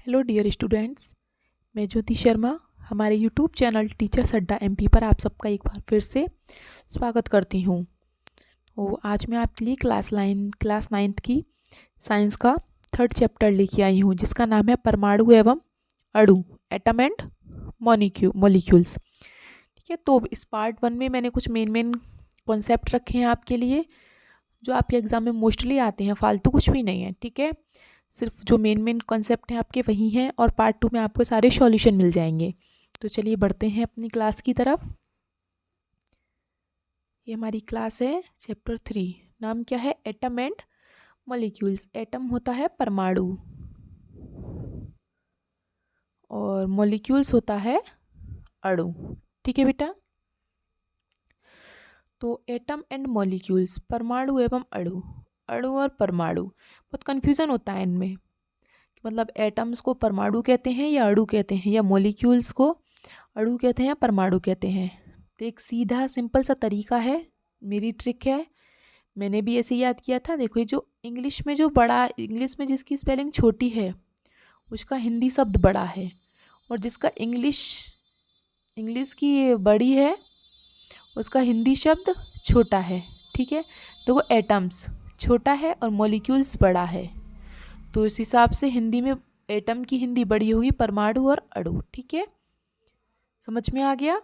Hello dear students, मैं ज्योति शर्मा हमारे YouTube channel teachers अड्डा एमपी पर आप सबका एक बार फिर से स्वागत करती हूँ। आज मैं आपके लिए क्लास नाइन्थ की साइंस का थर्ड चैप्टर लेके आई हूँ, जिसका नाम है परमाणु एवं अणु, एटम एंड मॉलिक्यूल्स। ठीक है, तो इस पार्ट 1 में मैंने कुछ मेन कॉन्सेप्ट रखे हैं आपके लिए, जो आपके एग्ज़ाम में मोस्टली आते हैं, फालतू कुछ भी नहीं है। ठीक है, सिर्फ जो मेन कॉन्सेप्ट हैं आपके वही हैं, और पार्ट 2 में आपको सारे सॉल्यूशन मिल जाएंगे। तो चलिए बढ़ते हैं अपनी क्लास की तरफ। ये हमारी क्लास है चैप्टर 3, नाम क्या है? Atom and molecules. एटम होता है परमाणु और मॉलिक्यूल्स होता है अणु। ठीक है बेटा, तो एटम एंड मॉलिक्यूल्स, परमाणु एवं अणु, अणु और परमाणु, बहुत कन्फ्यूज़न होता है इनमें। मतलब एटम्स को परमाणु कहते हैं या अणु कहते हैं, या मॉलिक्यूल्स को अणु कहते हैं या परमाणु कहते हैं। तो एक सीधा सिंपल सा तरीका है, मेरी ट्रिक है, मैंने भी ऐसे याद किया था। देखो, ये जो इंग्लिश में जिसकी स्पेलिंग छोटी है उसका हिंदी शब्द बड़ा है, और जिसका इंग्लिश की बड़ी है उसका हिंदी शब्द छोटा है। ठीक है, तो वो एटम्स छोटा है और मॉलिक्यूल्स बड़ा है, तो इस हिसाब से हिंदी में एटम की हिंदी बड़ी होगी, परमाणु और अणु। ठीक है, समझ में आ गया?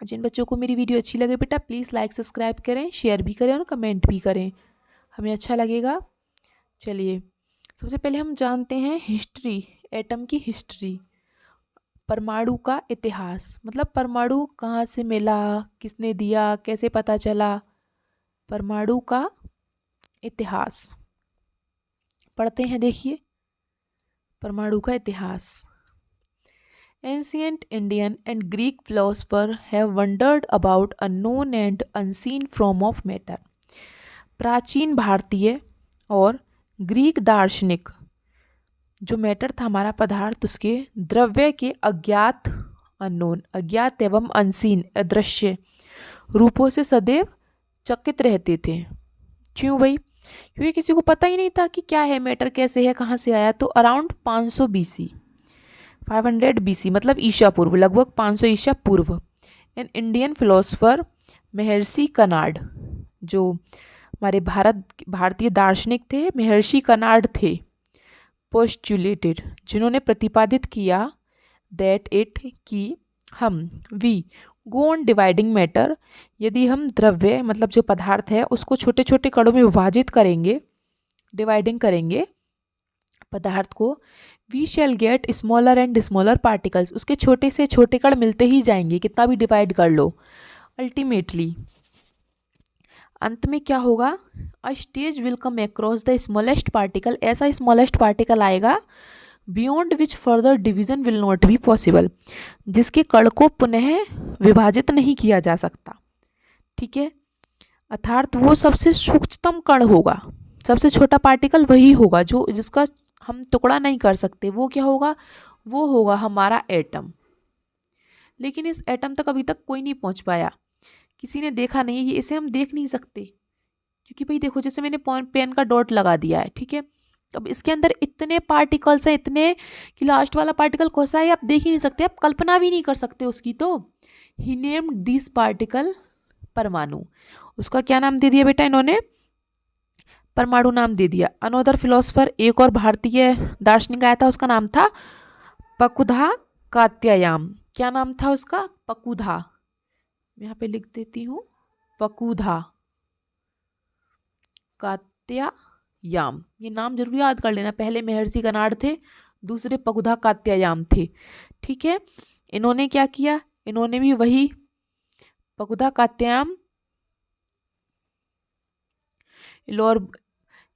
जिन बच्चों को मेरी वीडियो अच्छी लगे बेटा, प्लीज़ लाइक सब्सक्राइब करें, शेयर भी करें और कमेंट भी करें, हमें अच्छा लगेगा। चलिए, सबसे पहले हम जानते हैं हिस्ट्री, एटम की हिस्ट्री, परमाणु का इतिहास। मतलब परमाणु कहाँ से मिला, किसने दिया, कैसे पता चला, परमाणु का इतिहास पढ़ते हैं। देखिए, परमाणु का इतिहास। Ancient Indian and Greek philosophers have wondered about a known and unseen form of matter. प्राचीन भारतीय और ग्रीक दार्शनिक, जो मैटर था हमारा पदार्थ, उसके द्रव्य के अज्ञात, अज्ञात एवं अनसीन, अदृश्य रूपों से सदैव चकित रहते थे। क्यों भाई? क्योंकि किसी को पता ही नहीं था कि क्या है मैटर, कैसे है, कहाँ से आया। तो अराउंड 500 BC, 500 BC मतलब ईसा पूर्व, लगभग 500 ईसा पूर्व, an Indian philosopher Maharshi canard, जो हमारे भारतीय दार्शनिक थे, महर्षि कनाड थे, पोस्टुलेटेड, जिन्होंने प्रतिपादित किया दैट इट, कि हम, we go on dividing matter, यदि हम द्रव्य मतलब जो पदार्थ है उसको छोटे छोटे कणों में विभाजित करेंगे, डिवाइडिंग करेंगे पदार्थ को, we shall get smaller and smaller particles, उसके छोटे से छोटे कण मिलते ही जाएंगे, कितना भी डिवाइड कर लो। अल्टीमेटली अंत में क्या होगा? अ stage will come across the smallest particle, ऐसा स्मॉलेस्ट पार्टिकल आएगा beyond which further division will not be possible, जिसके कण को पुनः विभाजित नहीं किया जा सकता। ठीक है, अर्थात वो सबसे सूक्ष्मतम कण होगा, सबसे छोटा पार्टिकल वही होगा जो जिसका हम टुकड़ा नहीं कर सकते। वो क्या होगा? वो होगा हमारा एटम। लेकिन इस एटम तक अभी तक कोई नहीं पहुंच पाया, किसी ने देखा नहीं, ये इसे हम देख नहीं सकते, क्योंकि भाई देखो, जैसे मैंने पेन का डॉट लगा दिया है, ठीक है, अब इसके अंदर इतने पार्टिकल्स हैं, इतने कि लास्ट वाला पार्टिकल कौन सा है आप देख ही नहीं सकते, आप कल्पना भी नहीं कर सकते उसकी। तो ही नेम्ड दिस पार्टिकल परमाणु, उसका क्या नाम दे दिया बेटा इन्होंने? परमाणु नाम दे दिया। अनोदर फिलोसफर, एक और भारतीय दार्शनिक आया था, उसका नाम था पकुधा कात्यायाम। क्या नाम था उसका? पकुधा, यहाँ पे लिख देती हूँ, पकुधा कात्यायाम। ये नाम जरूर याद कर लेना, पहले महर्षि कनाड थे, दूसरे पकुधा कात्यायाम थे। ठीक है, इन्होंने क्या किया? इन्होंने भी वही पकुधा कात्यायाम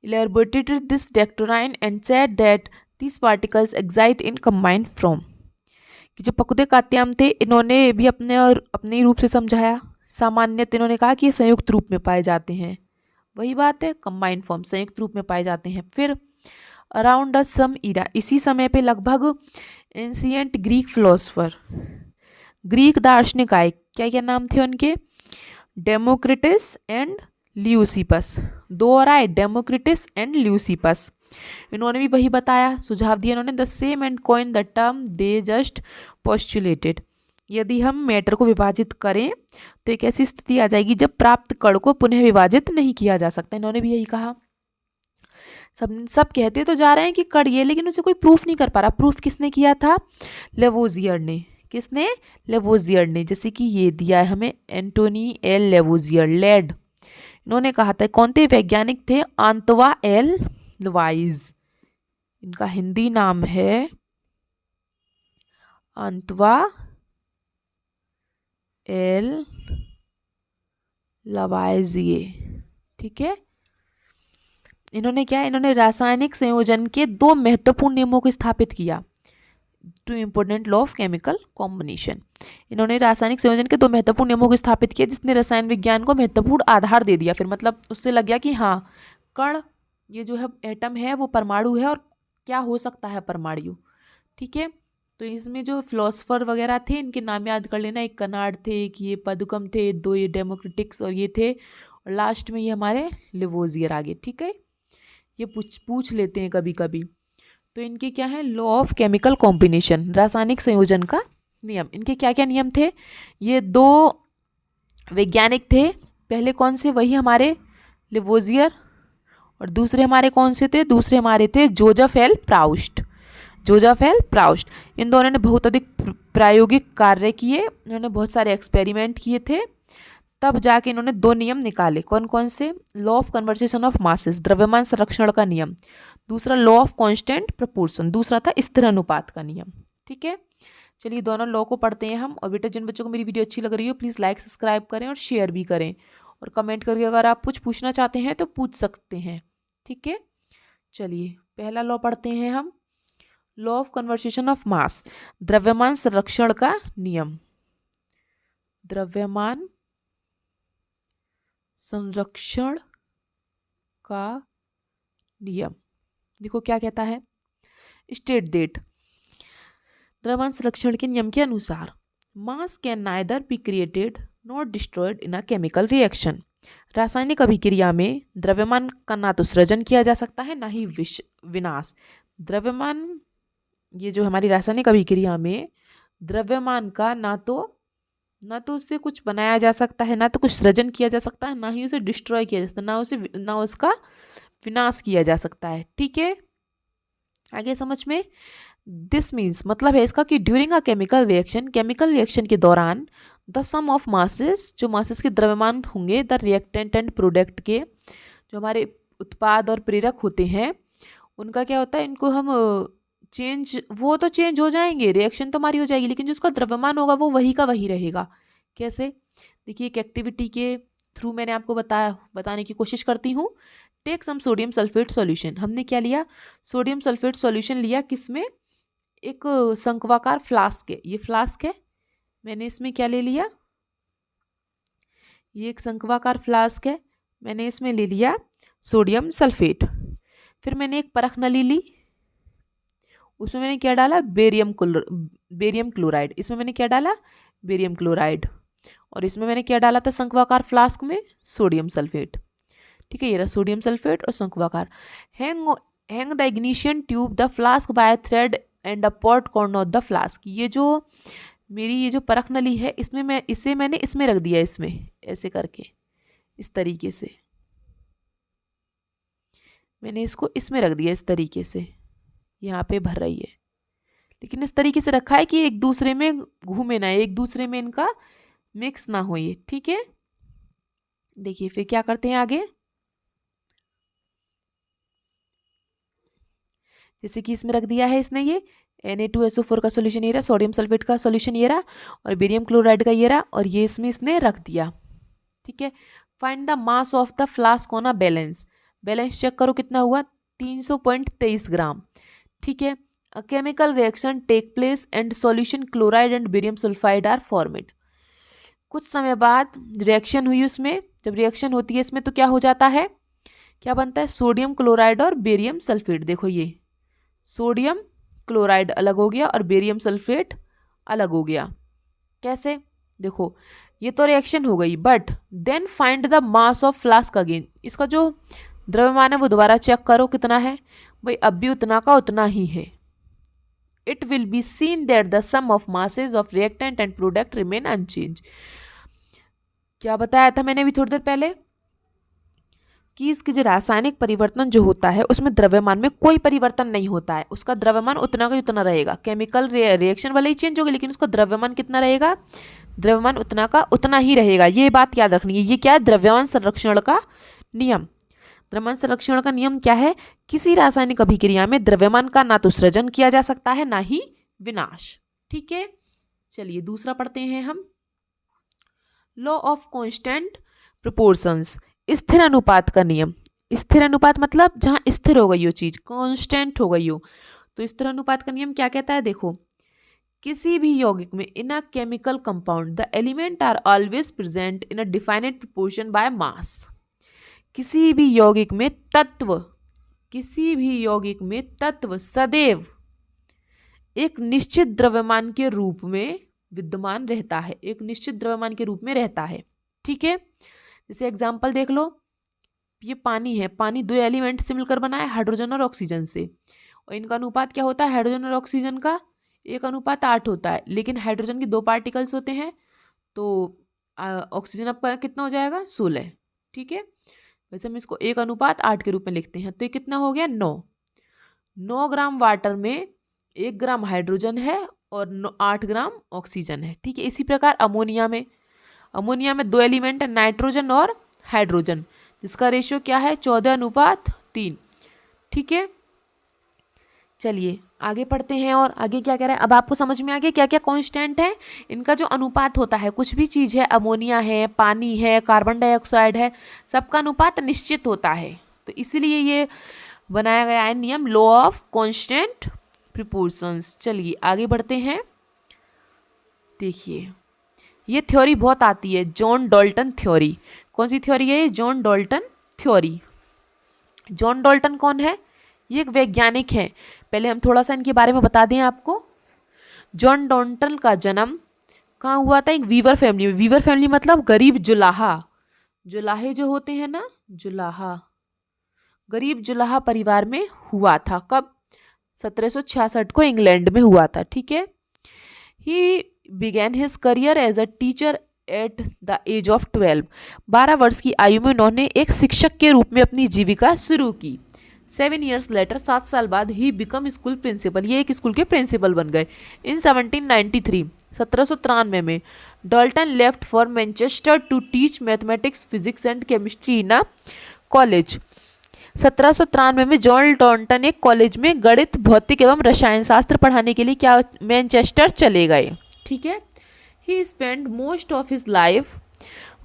elaborated this doctrine and said that these particles excite in combined form, कि जो पकुधे कात्याम थे, इन्होंने भी अपने रूप से समझाया। सामान्यतः इन्होंने कहा कि ये संयुक्त रूप में पाए जाते हैं, वही बात है, कंबाइंड फॉर्म, संयुक्त रूप में पाए जाते हैं। फिर अराउंड द सम ईरा, इसी समय पे लगभग एंशियंट ग्रीक फिलोसफर, ग्रीक दार्शनिक आए। क्या क्या नाम थे उनके? Democritus and Leucippus. दो और आए, डेमोक्रिटस एंड ल्यूसिपस। इन्होंने भी वही बताया, सुझाव दिया इन्होंने, the same and coin the term they just postulated. यदि हम मैटर को विभाजित करें तो एक ऐसी स्थिति आ जाएगी जब प्राप्त कण को पुनः विभाजित नहीं किया जा सकता। इन्होंने भी यही कहा। सब कहते तो जा रहे हैं कि कण ये, लेकिन उसे कोई प्रूफ नहीं कर पा रहा। प्रूफ किसने किया था? लेवोजियर ने। किसने? लेवोजियर ने। जैसे कि ये दिया है हमें, एंटोनी एल लेवोजियर, लेड। इन्होंने कहा था। कौन थे वैज्ञानिक? थे आंतवा एल लवाइज। इनका हिंदी नाम है आंतवा एल लवाइजिए। ठीक है। इन्होंने क्या, इन्होंने रासायनिक संयोजन के दो महत्वपूर्ण नियमों को स्थापित किया। Two important law of chemical combination. इन्होंने रासायनिक संयोजन के दो महत्वपूर्ण नियमों को स्थापित किया, जिसने रसायन विज्ञान को महत्वपूर्ण आधार दे दिया। फिर मतलब उससे लग गया कि हाँ, कण, ये जो है एटम है वो परमाणु है, और क्या हो सकता है परमाणु। ठीक है। तो इसमें जो फिलोसफर वगैरह थे, इनके नाम याद कर लेना। एक कनाड थे, एक ये पदुकम थे, दो ये डेमोक्रेटिक्स और ये थे, और लास्ट में ये हमारे लिवोजियर आगे। ठीक है। ये पूछ लेते हैं कभी कभी। तो इनके क्या है? लॉ ऑफ केमिकल कॉम्बिनेशन, रासायनिक संयोजन का नियम। इनके क्या क्या नियम थे? ये दो वैज्ञानिक थे। पहले कौन से? वही हमारे लिवोजियर। और दूसरे हमारे कौन से थे? दूसरे हमारे थे Joseph L Proust. Joseph L Proust. इन दोनों ने बहुत अधिक प्रायोगिक कार्य किए। इन्होंने बहुत सारे एक्सपेरिमेंट किए थे। तब जाके इन्होंने दो नियम निकाले। कौन कौन से? Law of conversation of masses, द्रव्यमान संरक्षण का नियम। दूसरा लॉ ऑफ कांस्टेंट प्रपोर्शन, दूसरा था स्थिर अनुपात का नियम। ठीक है। चलिए दोनों लॉ को पढ़ते हैं हम। और बेटा, जिन बच्चों को मेरी वीडियो अच्छी लग रही हो प्लीज़ लाइक सब्सक्राइब करें और शेयर भी करें, और कमेंट करके अगर आप कुछ पूछना चाहते हैं तो पूछ सकते हैं। ठीक है। चलिए पहला लॉ पढ़ते हैं हम। Law of conversation of mass, द्रव्यमान संरक्षण का नियम। द्रव्यमान संरक्षण का नियम। देखो क्या कहता है। State that. द्रव्यमान संरक्षण के नियम के अनुसार mass can neither be created not destroyed in a chemical reaction. रासायनिक अभिक्रिया में द्रव्यमान का ना तो सृजन किया जा सकता है, ना ही विनाश। द्रव्यमान, ये जो हमारी रासायनिक अभिक्रिया में द्रव्यमान का ना तो उससे कुछ बनाया जा सकता है, ना तो कुछ सृजन किया जा सकता है, ना ही उसे डिस्ट्रॉय किया जा सकता है, ना उसका विनाश किया जा सकता है। ठीक है। आगे समझ में। दिस मीन्स, मतलब है इसका कि ड्यूरिंग अ केमिकल रिएक्शन के दौरान द सम ऑफ मासेस, जो मासेस के द्रव्यमान होंगे, द रिएक्टेंट एंड प्रोडक्ट के, जो हमारे उत्पाद और प्रेरक होते हैं, उनका क्या होता है, इनको हम वो तो चेंज हो जाएंगे, रिएक्शन तो हमारी हो जाएगी, लेकिन जो उसका द्रव्यमान होगा वो वही का वही रहेगा। कैसे? देखिए, एक एक्टिविटी के थ्रू मैंने आपको बताने की कोशिश करती हूँ। Take some sodium sulphate solution. हमने क्या लिया? सोडियम सल्फेट सॉल्यूशन लिया। किसमें? एक शंक्वाकार फ्लास्क है। ये फ्लास्क है। मैंने इसमें क्या ले लिया? ये एक शंक्वाकार फ्लास्क है। मैंने इसमें ले लिया सोडियम सल्फेट। फिर मैंने एक परख नली ली। उसमें मैंने क्या डाला? Barium chloride. इसमें मैंने क्या डाला? Barium chloride. और इसमें मैंने क्या डाला था शंक्वाकार फ्लास्क में? Sodium sulphate. ठीक है। ये रहा सोडियम सल्फेट और शंक्वाकार। Hang the ignition tube the flask by thread and a pot corner of the flask. ये जो मेरी ये जो परख नली है, इसमें मैंने इसमें रख दिया, इसमें ऐसे करके, इस तरीके से मैंने इसको इसमें रख दिया, इस तरीके से यहाँ पे भर रही है, लेकिन इस तरीके से रखा है कि एक दूसरे में घूमे ना, एक दूसरे में इनका मिक्स ना हो ये। ठीक है। देखिए फिर क्या करते हैं आगे। जैसे कि इसमें रख दिया है इसने ये Na2SO4 का सोल्यूशन ये रहा, सोडियम सल्फेट का सोल्यूशन ये रहा, और बेरियम क्लोराइड का ये रहा, और ये इसने रख दिया। ठीक है। Find the mass of the flask on a balance. Balance check करो कितना हुआ? 300.23 ग्राम। ठीक है। A chemical reaction take place and solution chloride and barium sulphide are formed. कुछ समय बाद रिएक्शन हुई उसमें। जब रिएक्शन होती है इसमें तो क्या हो जाता है? क्या बनता है? सोडियम क्लोराइड और बेरियम सल्फेट। देखो ये सोडियम क्लोराइड अलग हो गया और बेरियम सल्फेट अलग हो गया। कैसे? देखो, ये तो रिएक्शन हो गई, but then find the mass of flask again. इसका जो द्रव्यमान है वो दोबारा चेक करो कितना है। भाई अब भी उतना का उतना ही है। It will be seen that the sum of masses of reactant and product remain unchange. क्या बताया था मैंने अभी थोड़ी देर पहले कि इसकी जो रासायनिक परिवर्तन जो होता है उसमें द्रव्यमान में कोई परिवर्तन नहीं होता है, उसका द्रव्यमान उतना का उतना रहेगा। केमिकल रिएक्शन वाले ही चेंज होगी लेकिन उसका द्रव्यमान कितना रहेगा, द्रव्यमान उतना का उतना ही रहेगा। ये बात याद रखनी है। ये क्या है, द्रव्यमान संरक्षण का नियम। द्रव्यमान संरक्षण का नियम क्या है, किसी रासायनिक अभिक्रिया में द्रव्यमान का ना तो सृजन किया जा सकता है ना ही विनाश। ठीक है, चलिए दूसरा पढ़ते हैं हम। लॉ ऑफ कांस्टेंट प्रोपोर्शंस, स्थिर अनुपात का नियम। स्थिर अनुपात मतलब जहां स्थिर हो गई हो चीज, कांस्टेंट हो गई हो। तो स्थिर अनुपात का नियम क्या कहता है, देखो किसी भी यौगिक में in a chemical compound the element are always present in a defined proportion by mass. किसी भी यौगिक में तत्व, किसी भी यौगिक में तत्व सदैव एक निश्चित द्रव्यमान के रूप में विद्यमान रहता है, एक निश्चित द्रव्यमान के रूप में रहता है। ठीक है, जैसे एग्जांपल देख लो, ये पानी है, पानी दो एलिमेंट से मिलकर बना है, हाइड्रोजन और ऑक्सीजन से, और इनका अनुपात क्या होता है, हाइड्रोजन और ऑक्सीजन का 1:8 होता है। लेकिन हाइड्रोजन की 2 पार्टिकल्स होते हैं तो ऑक्सीजन आपका कितना हो जाएगा, 16। ठीक है, वैसे हम इसको 1:8 के रूप में लिखते हैं। तो ये कितना हो गया, 9 ग्राम वाटर में 1 ग्राम हाइड्रोजन है और 8 ग्राम ऑक्सीजन है। ठीक है, इसी प्रकार अमोनिया में, अमोनिया में 2 एलिमेंट है, नाइट्रोजन और हाइड्रोजन, जिसका रेशियो क्या है, 14:3। ठीक है, चलिए आगे पढ़ते हैं। और आगे क्या कह रहा है, अब आपको समझ में आ गया क्या क्या कांस्टेंट है, इनका जो अनुपात होता है, कुछ भी चीज़ है, अमोनिया है, पानी है, कार्बन डाइऑक्साइड है, सबका अनुपात निश्चित होता है। तो इसीलिए ये बनाया गया है नियम, लॉ ऑफ कांस्टेंट प्रोपोर्शंस। चलिए आगे बढ़ते हैं। देखिए ये थ्योरी बहुत आती है, जॉन डाल्टन थ्योरी। कौन सी थ्योरी है ये, John Dalton theory. John Dalton कौन है, ये एक वैज्ञानिक है। पहले हम थोड़ा सा इनके बारे में बता दें आपको। जॉन डाल्टन का जन्म कहाँ हुआ था, एक वीवर फैमिली में। वीवर फैमिली मतलब गरीब जुलाहा, जुलाहे जो होते हैं ना, जुलाहा, गरीब जुलाहा परिवार में हुआ था। कब, 1766 को इंग्लैंड में हुआ था। ठीक है, he begin his career as a teacher at the age of 12। 12 वर्ष की आयु में उन्होंने एक शिक्षक के रूप में अपनी जीविका शुरू की। 7 ईयर्स लेटर, 7 साल बाद ही बिकम स्कूल प्रिंसिपल, ये एक स्कूल के प्रिंसिपल बन गए। इन 1793, 1793 में Dalton left for Manchester to teach mathematics, physics and chemistry in a college. 1793 में जॉन डाल्टन एक कॉलेज में गणित, भौतिक एवं रसायन शास्त्र पढ़ाने के लिए क्या मैनचेस्टर चले गए। ठीक है, he spend most of his life,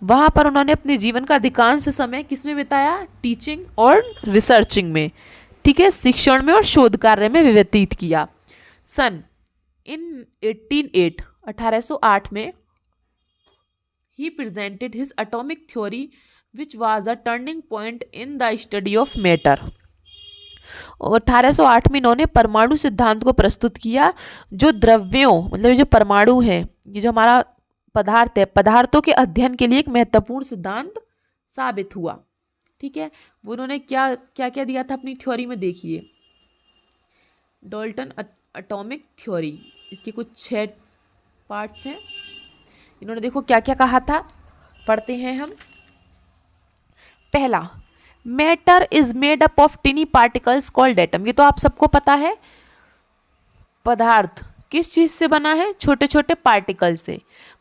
वहाँ पर उन्होंने अपने जीवन का अधिकांश समय किस में बिताया, टीचिंग और रिसर्चिंग में। ठीक है, शिक्षण में और शोध कार्य में व्यतीत किया। सन इन 1808 में he presented his atomic theory which was a turning point in the study of matter. और 1808 में इन्होंने परमाणु सिद्धांत को प्रस्तुत किया, जो द्रव्यों मतलब ये जो परमाणु है, ये जो हमारा पदार्थ है, पदार्थों के अध्ययन के लिए एक महत्वपूर्ण सिद्धांत साबित हुआ। ठीक है, वो उन्होंने क्या क्या क्या दिया था अपनी थ्योरी में, देखिए डाल्टन एटॉमिक थ्योरी, इसके कुछ 6 पार्ट्स हैं। इन्होंने देखो क्या क्या कहा था, पढ़ते हैं हम। पहला, matter is made up of टिनी particles called atom. ये तो आप सबको पता है, पदार्थ किस चीज से बना है, छोटे छोटे पार्टिकल से।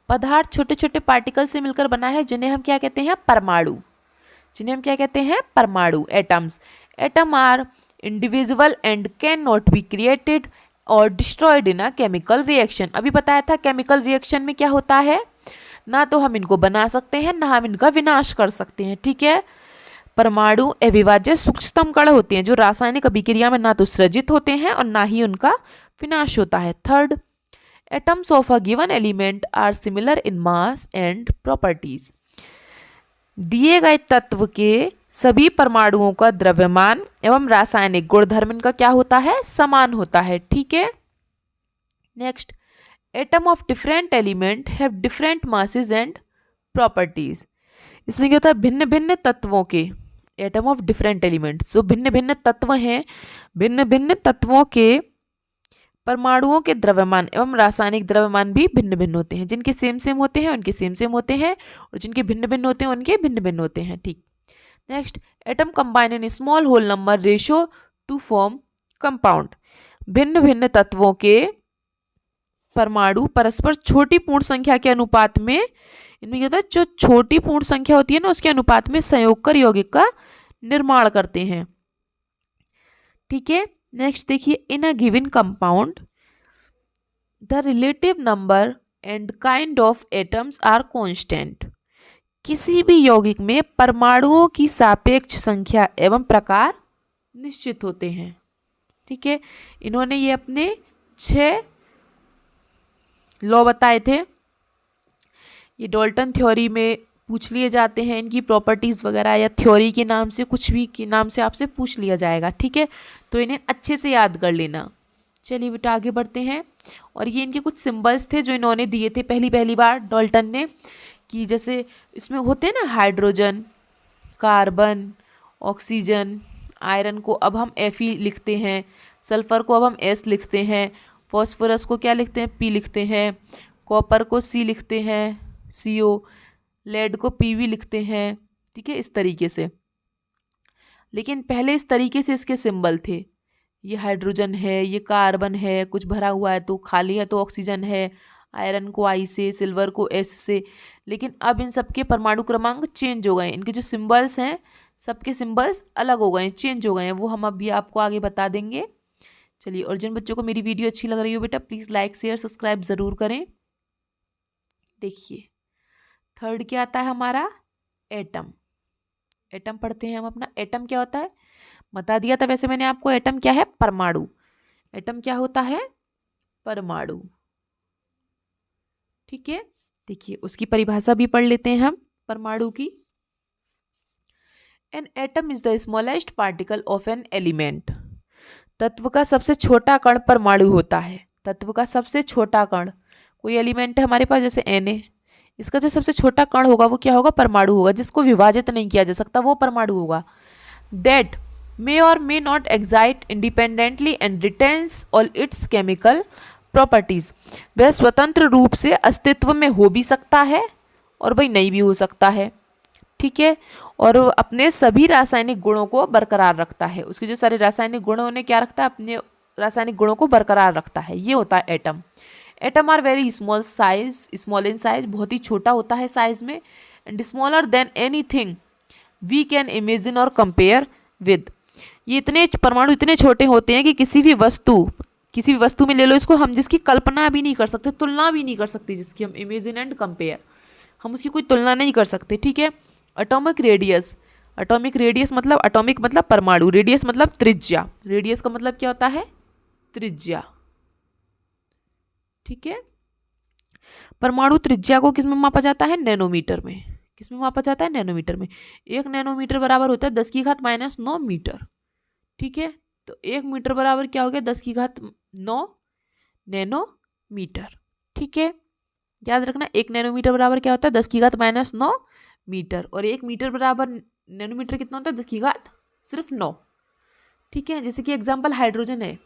पदार्थ छोटे छोटे पार्टिकल से मिलकर बना है, जिन्हें हम क्या कहते हैं, परमाणु, जिन्हें हम क्या कहते हैं, परमाणु, atoms. Atom are individual and can not be created और destroyed in a chemical reaction. अभी बताया था केमिकल रिएक्शन में क्या होता है, ना तो हम इनको बना सकते हैं ना हम इनका विनाश कर सकते हैं। ठीक है, परमाणु अविभाज्य सूक्ष्मतम कण होते हैं, जो रासायनिक अभिक्रिया में ना तो सृजित होते हैं और ना ही उनका विनाश होता है। Third, atoms of a given element are similar in mass and properties. दिए गए तत्व के सभी परमाणुओं का द्रव्यमान एवं रासायनिक गुणधर्म इनका क्या होता है, समान होता है। ठीक है, next, atom of different element have different masses and properties. इसमें क्या होता है, भिन्न भिन्न तत्वों के, एटम ऑफ डिफरेंट एलिमेंट्स, जो भिन्न भिन्न तत्व हैं, भिन्न भिन्न तत्वों के परमाणुओं के द्रव्यमान एवं रासायनिक द्रव्यमान भी भिन्न भिन्न होते हैं। जिनके सेम सेम होते हैं उनके सेम सेम होते हैं, और जिनके भिन्न भिन्न होते हैं उनके भिन्न भिन्न होते हैं। ठीक। Next, atom combine in small whole number ratio to form compound. भिन्न भिन्न तत्वों के परमाणु परस्पर छोटी पूर्ण संख्या के अनुपात में, इनमें क्या होता है, जो छोटी पूर्ण संख्या होती है ना उसके अनुपात में संयोग कर यौगिक का निर्माण करते हैं। ठीक है। नेक्स्ट देखिए, in a given compound the relative number and kind of atoms are constant. किसी भी यौगिक में परमाणुओं की सापेक्ष संख्या एवं प्रकार निश्चित होते हैं। ठीक है। इन्होंने ये अपने 6 लॉ बताए थे। ये डाल्टन थ्योरी में पूछ लिए जाते हैं, इनकी प्रॉपर्टीज़ वगैरह या थ्योरी के नाम से, कुछ भी के नाम से आपसे पूछ लिया जाएगा। ठीक है, तो इन्हें अच्छे से याद कर लेना। चलिए बेटा आगे बढ़ते हैं। और ये इनके कुछ सिंबल्स थे जो इन्होंने दिए थे पहली बार डाल्टन ने, कि जैसे इसमें होते हैं ना हाइड्रोजन, कार्बन, ऑक्सीजन, आयरन को अब हम Fe लिखते हैं, सल्फर को अब हम S लिखते हैं, फॉस्फोरस को क्या लिखते हैं, P लिखते हैं, कॉपर को C लिखते हैं, CO, लेड को Pv लिखते हैं। ठीक है, इस तरीके से। लेकिन पहले इस तरीके से इसके सिंबल थे, ये हाइड्रोजन है, ये कार्बन है, कुछ भरा हुआ है तो खाली है तो ऑक्सीजन है, आयरन को I से, सिल्वर को S से। लेकिन अब इन सबके परमाणु क्रमांक चेंज हो गए, इनके जो सिंबल्स हैं सबके सिंबल्स अलग हो गए हैं, चेंज हो गए हैं, वो हम अभी आपको आगे बता देंगे। चलिए, और जिन बच्चों को मेरी वीडियो अच्छी लग रही हो बेटा प्लीज़ लाइक शेयर सब्सक्राइब ज़रूर करें। देखिए, थर्ड क्या आता है हमारा, एटम। एटम पढ़ते हैं हम अपना। एटम क्या होता है बता दिया था वैसे मैंने आपको। एटम क्या है, परमाणु। एटम क्या होता है, परमाणु। ठीक है, देखिए उसकी परिभाषा भी पढ़ लेते हैं हम परमाणु की। An atom is the smallest particle of an element. तत्व का सबसे छोटा कण परमाणु होता है। तत्व का सबसे छोटा कण, कोई एलिमेंट है हमारे पास जैसे Na, इसका जो सबसे छोटा कण होगा वो क्या होगा, परमाणु होगा, जिसको विभाजित नहीं किया जा सकता वो परमाणु होगा। दैट मे और may not excite independently and retains all it's chemical properties. वह स्वतंत्र रूप से अस्तित्व में हो भी सकता है और भाई नहीं भी हो सकता है। ठीक है, और अपने सभी रासायनिक गुणों को बरकरार रखता है। उसके जो सारे रासायनिक गुण उन्हें क्या रखता है, अपने रासायनिक गुणों को बरकरार रखता है। ये होता है atom. Atom are very small size, small in size, बहुत ही छोटा होता है साइज में, and smaller than anything we can imagine or compare with. ये इतने परमाणु इतने छोटे होते हैं कि किसी भी वस्तु में ले लो इसको, हम जिसकी कल्पना भी नहीं कर सकते, तुलना भी नहीं कर सकते, जिसकी हम इमेजिन एंड कंपेयर, हम उसकी कोई तुलना नहीं कर सकते। ठीक है। एटॉमिक रेडियस, एटॉमिक रेडियस मतलब, एटॉमिक मतलब परमाणु, रेडियस मतलब त्रिज्या। रेडियस का मतलब क्या होता है, त्रिज्या। ठीक है, परमाणु त्रिज्या को किस में मापा जाता है, नैनोमीटर में। किस में मापा जाता है, नैनोमीटर में। 1 नैनोमीटर बराबर होता है 10⁻⁹ मीटर। ठीक है, तो 1 मीटर बराबर क्या हो गया, 10⁹ नैनोमीटर। ठीक है, याद रखना 1 नैनोमीटर बराबर क्या होता है, 10⁻⁹ मीटर, और 1 मीटर बराबर नैनोमीटर कितना होता है, 10⁻⁹ ठीक है। जैसे कि एग्जाम्पल हाइड्रोजन है,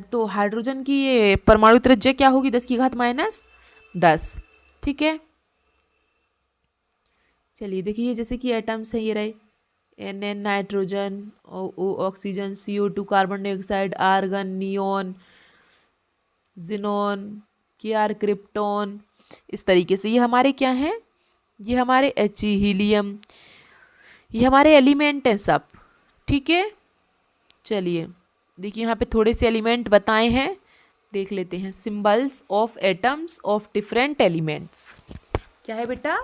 तो हाइड्रोजन की ये परमाणु त्रिज्या क्या होगी, 10⁻⁻10। ठीक है, चलिए देखिए जैसे कि एटम्स हैं ये रहे, Na nitrogen, O oxygen, CO2 carbon dioxide, argon, neon, xenon, Kr krypton. इस तरीके से ये हमारे क्या हैं, ये हमारे He हीलियम, ये हमारे एलिमेंट हैं सब। ठीक है, चलिए देखिए यहाँ पे थोड़े से एलिमेंट बताए हैं, देख लेते हैं। Symbols of atoms of different elements. क्या है बेटा,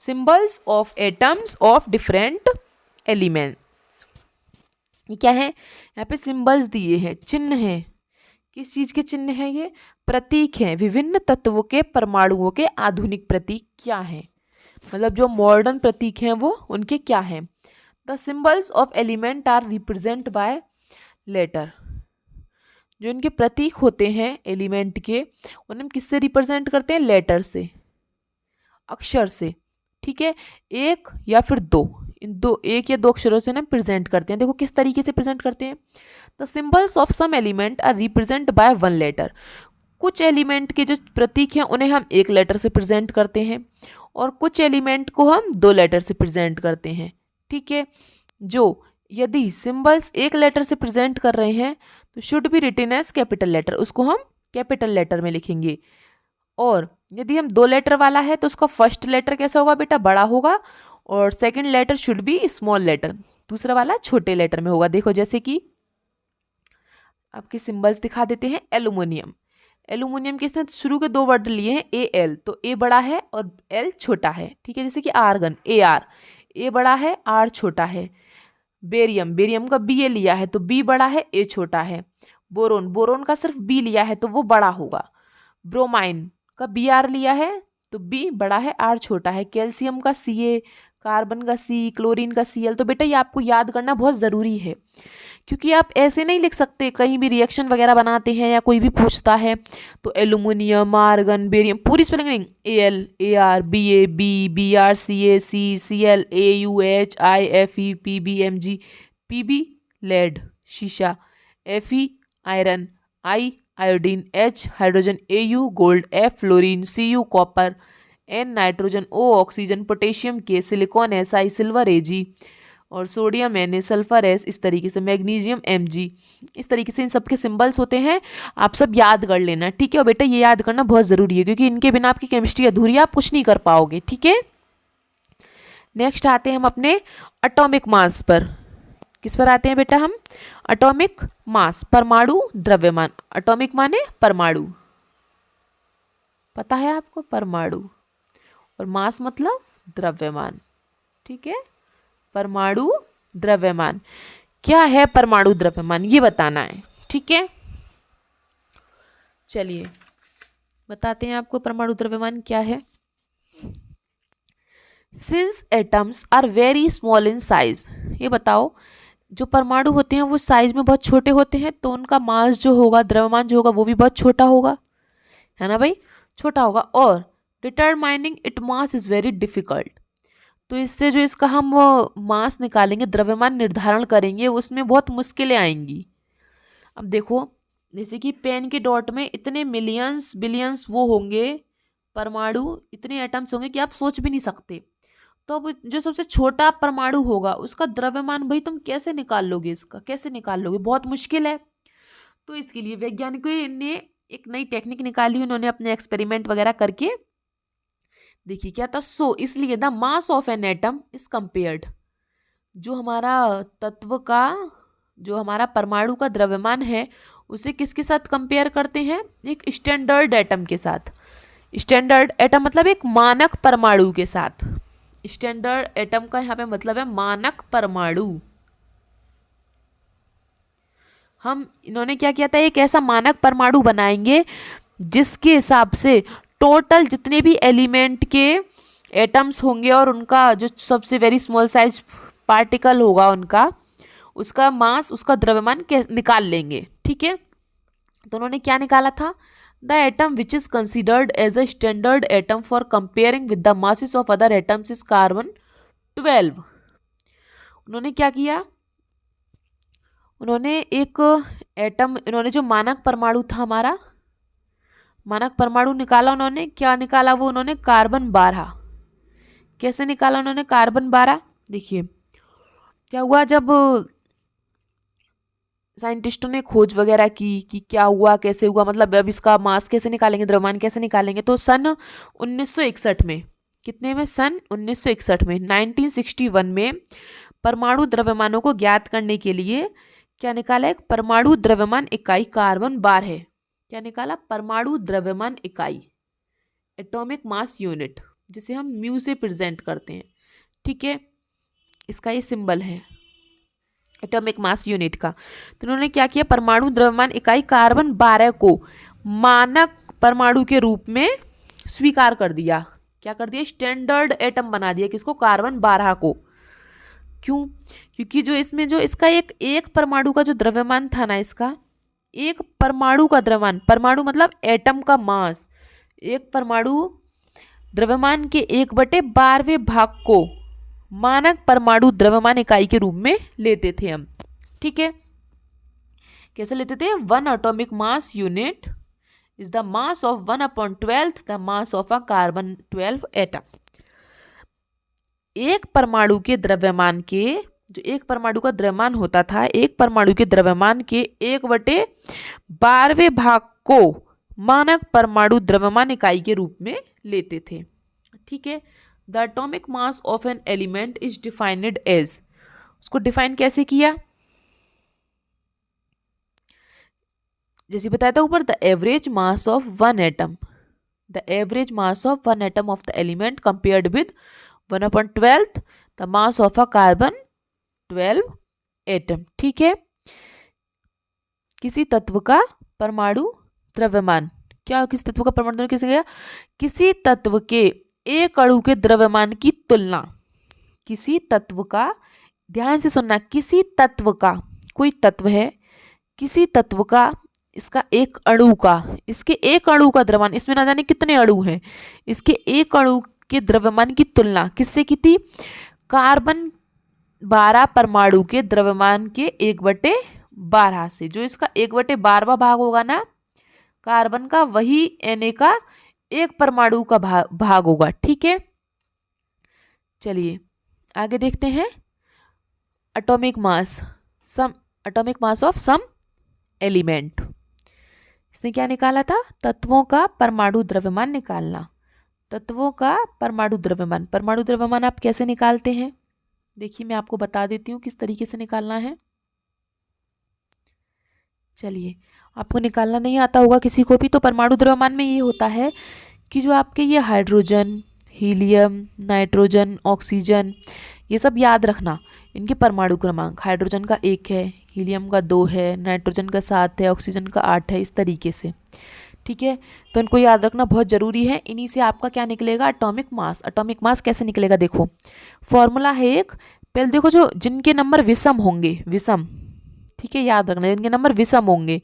symbols of atoms of different elements. ये क्या है, यहाँ पे सिंबल्स दिए हैं, चिन्ह हैं। किस चीज़ के चिन्ह हैं, ये प्रतीक हैं। विभिन्न तत्वों के परमाणुओं के आधुनिक प्रतीक क्या हैं, मतलब जो मॉडर्न प्रतीक हैं वो उनके क्या हैं। The symbols of element are represent by letter. जो इनके प्रतीक होते हैं एलिमेंट के, उन्हें हम किससे रिप्रेजेंट करते हैं, लेटर से। अक्षर से, ठीक है, एक या फिर दो, इन दो, एक या दो अक्षरों से ना प्रेजेंट करते हैं। देखो किस तरीके से प्रेजेंट करते हैं। The symbols of some element are represent by one letter. कुछ एलिमेंट के जो प्रतीक हैं उन्हें हम एक लेटर से प्रेजेंट करते हैं और कुछ एलिमेंट को हम दो लेटर से प्रेजेंट करते हैं, ठीक है। जो यदि सिंबल्स एक लेटर से प्रेजेंट कर रहे हैं तो should be written as capital letter, उसको हम कैपिटल लेटर में लिखेंगे। और यदि हम दो लेटर वाला है तो उसका फर्स्ट लेटर कैसा होगा बेटा, बड़ा होगा, और second letter should be small letter, दूसरा वाला छोटे लेटर में होगा। देखो जैसे कि आपके सिंबल्स दिखा देते हैं। एल्यूमिनियम, एल्यूमिनियम के इसने शुरू के दो वर्ड लिए हैं ए एल, तो ए बड़ा है और एल छोटा है, ठीक है। जैसे कि आर्गन, ए आर, ए बड़ा है आर छोटा है। बेरियम, बेरियम का बी ए लिया है तो बी बड़ा है ए छोटा है। बोरोन, बोरोन का सिर्फ बी लिया है तो वो बड़ा होगा। ब्रोमाइन का बी आर लिया है तो बी बड़ा है आर छोटा है। कैल्शियम का सी ए, कार्बन का सी, क्लोरीन का सी एल। तो बेटा ये आपको याद करना बहुत ज़रूरी है, क्योंकि आप ऐसे नहीं लिख सकते, कहीं भी रिएक्शन वगैरह बनाते हैं या कोई भी पूछता है तो एल्यूमिनियम, आर्गन, बेरियम, पूरी स्पेलिंग नहीं, A L, A R, B A, B R, C A, C L, A U H, I F E, P B, M G, P B lead शीशा, F E iron, I iodine, H hydrogen, A U gold, F fluorine, C U copper, N nitrogen, O oxygen, potassium K, silicon S I, silver A G, और sodium N, sulphur S, इस तरीके से magnesium M G, इस तरीके से इन सब के symbols होते हैं। आप सब याद कर लेना, ठीक है। और बेटा ये याद करना बहुत ज़रूरी है, क्योंकि इनके बिना आपकी केमिस्ट्री अधूरी है, आप कुछ नहीं कर पाओगे, ठीक है। नेक्स्ट आते हैं हम अपने एटॉमिक मास पर। किस पर आते हैं बेटा हम, एटॉमिक मास, परमाणु द्रव्यमान। एटॉमिक माने परमाणु, पता है आपको, परमाणु, और मास मतलब द्रव्यमान, ठीक है। परमाणु द्रव्यमान क्या है, परमाणु द्रव्यमान ये बताना है, ठीक है। चलिए बताते हैं आपको परमाणु द्रव्यमान क्या है। Since atoms are very small in size, ये बताओ जो परमाणु होते हैं वो साइज में बहुत छोटे होते हैं, तो उनका मास जो होगा, द्रव्यमान जो होगा वो भी बहुत छोटा होगा, है ना भाई, छोटा होगा। और determining it mass is very difficult, तो इससे जो इसका हम मास निकालेंगे, द्रव्यमान निर्धारण करेंगे, उसमें बहुत मुश्किलें आएंगी। अब देखो जैसे कि पेन के डॉट में इतने मिलियंस बिलियंस वो होंगे परमाणु, इतने एटम्स होंगे कि आप सोच भी नहीं सकते। तो अब जो सबसे छोटा परमाणु होगा उसका द्रव्यमान भाई तुम कैसे निकाल लोगे, इसका कैसे निकाल लोगे, बहुत मुश्किल है। तो इसके लिए वैज्ञानिकों ने एक नई टेक्निक निकाली, उन्होंने अपने एक्सपेरिमेंट वगैरह करके देखिए क्या था। सो इसलिए the mass of an atom is compared, जो हमारा तत्व का, जो हमारा परमाणु का द्रव्यमान है उसे किसके साथ कंपेयर करते हैं, एक स्टैंडर्ड एटम के साथ। स्टैंडर्ड एटम मतलब एक मानक परमाणु के साथ। स्टैंडर्ड एटम का यहाँ पे मतलब है मानक परमाणु। हम इन्होंने क्या किया था, एक ऐसा मानक परमाणु बनाएंगे जिसके हिसाब से टोटल जितने भी एलिमेंट के एटम्स होंगे और उनका जो सबसे वेरी स्मॉल साइज पार्टिकल होगा उनका, उसका मास, उसका द्रव्यमान निकाल लेंगे, ठीक है। तो उन्होंने क्या निकाला था, the atom which is considered as a standard atom for comparing with the masses of other atoms is carbon 12। उन्होंने क्या किया, उन्होंने एक एटम, इन्होंने जो मानक परमाणु था हमारा, मानक परमाणु निकाला। उन्होंने क्या निकाला, वो उन्होंने कार्बन 12। कैसे निकाला उन्होंने कार्बन 12, देखिए क्या हुआ, जब साइंटिस्टों ने खोज वगैरह की कि क्या हुआ, कैसे हुआ, मतलब अब इसका मास कैसे निकालेंगे, द्रव्यमान कैसे निकालेंगे। तो सन 1961 में, कितने में, सन 1961 में, 1961 में परमाणु द्रव्यमानों को ज्ञात करने के लिए क्या निकाला, एक परमाणु द्रव्यमान इकाई कार्बन 12। क्या निकाला, परमाणु द्रव्यमान इकाई, एटॉमिक मास यूनिट, जिसे हम म्यू से प्रेजेंट करते हैं, ठीक है। इसका ये सिंबल है एटॉमिक मास यूनिट का। तो उन्होंने क्या किया, परमाणु द्रव्यमान इकाई कार्बन 12 को मानक परमाणु के रूप में स्वीकार कर दिया। क्या कर दिया, स्टैंडर्ड एटम बना दिया, किसको, कार्बन 12 को। क्यों, क्योंकि जो इसमें जो इसका एक परमाणु का जो द्रव्यमान था ना, इसका एक परमाणु का द्रव्यमान, परमाणु मतलब एटम का मास, एक परमाणु द्रव्यमान के 1/12वें भाग को मानक परमाणु द्रव्यमान इकाई के रूप में लेते थे हम। ठीक है, कैसे लेते थे? 1 atomic mass unit is the mass of 1/12 the mass of a carbon 12 atom. एक परमाणु के द्रव्यमान के, जो एक परमाणु का द्रव्यमान होता था, एक परमाणु के द्रव्यमान के 1/12वें भाग को मानक परमाणु द्रव्यमान इकाई के रूप में लेते थे। ठीक है, the atomic mass of an element is defined as, उसको डिफाइन कैसे किया? जैसे बताया था ऊपर, the average mass of one atom, the average mass of one atom of the element compared with 1/12 the mass of a carbon 12 atom. ठीक है, किसी तत्व का परमाणु द्रव्यमान, क्या किसी तत्व का परमाणु द्रव्यमान किसे गया? किसी तत्व के एक अणु के द्रव्यमान की तुलना, किसी तत्व का, ध्यान से सुनना, किसी तत्व का, कोई तत्व है, किसी तत्व का, इसका एक अणु का, इसके एक अणु का द्रव्यमान, इसमें ना जाने कितने अणु हैं, इसके एक अणु के द्रव्यमान की तुलना किससे की थी? कार्बन 12 परमाणु के द्रव्यमान के 1/12 से। जो इसका 1/12वां भाग होगा ना कार्बन का, वही Na का एक परमाणु का भाग होगा। ठीक है, चलिए आगे देखते हैं। Atomic mass, some atomic mass of some element, इसने क्या निकाला था? तत्वों का परमाणु द्रव्यमान निकालना। तत्वों का परमाणु द्रव्यमान, परमाणु द्रव्यमान आप कैसे निकालते हैं? देखिए मैं आपको बता देती हूँ किस तरीके से निकालना है। चलिए, आपको निकालना नहीं आता होगा किसी को भी, तो परमाणु द्रव्यमान में ये होता है कि जो आपके ये हाइड्रोजन, हीलियम, नाइट्रोजन, ऑक्सीजन, ये सब याद रखना, इनके परमाणु क्रमांक, हाइड्रोजन का 1 है, हीलियम का 2 है, नाइट्रोजन का 7 है, ऑक्सीजन का 8 है, इस तरीके से। ठीक है, तो इनको याद रखना बहुत ज़रूरी है। इन्हीं से आपका क्या निकलेगा? Atomic mass. एटॉमिक मास कैसे निकलेगा? देखो फॉर्मूला है एक, पहले देखो जो जिनके नंबर विषम होंगे, विषम, ठीक है, याद रखना, जिनके नंबर विषम होंगे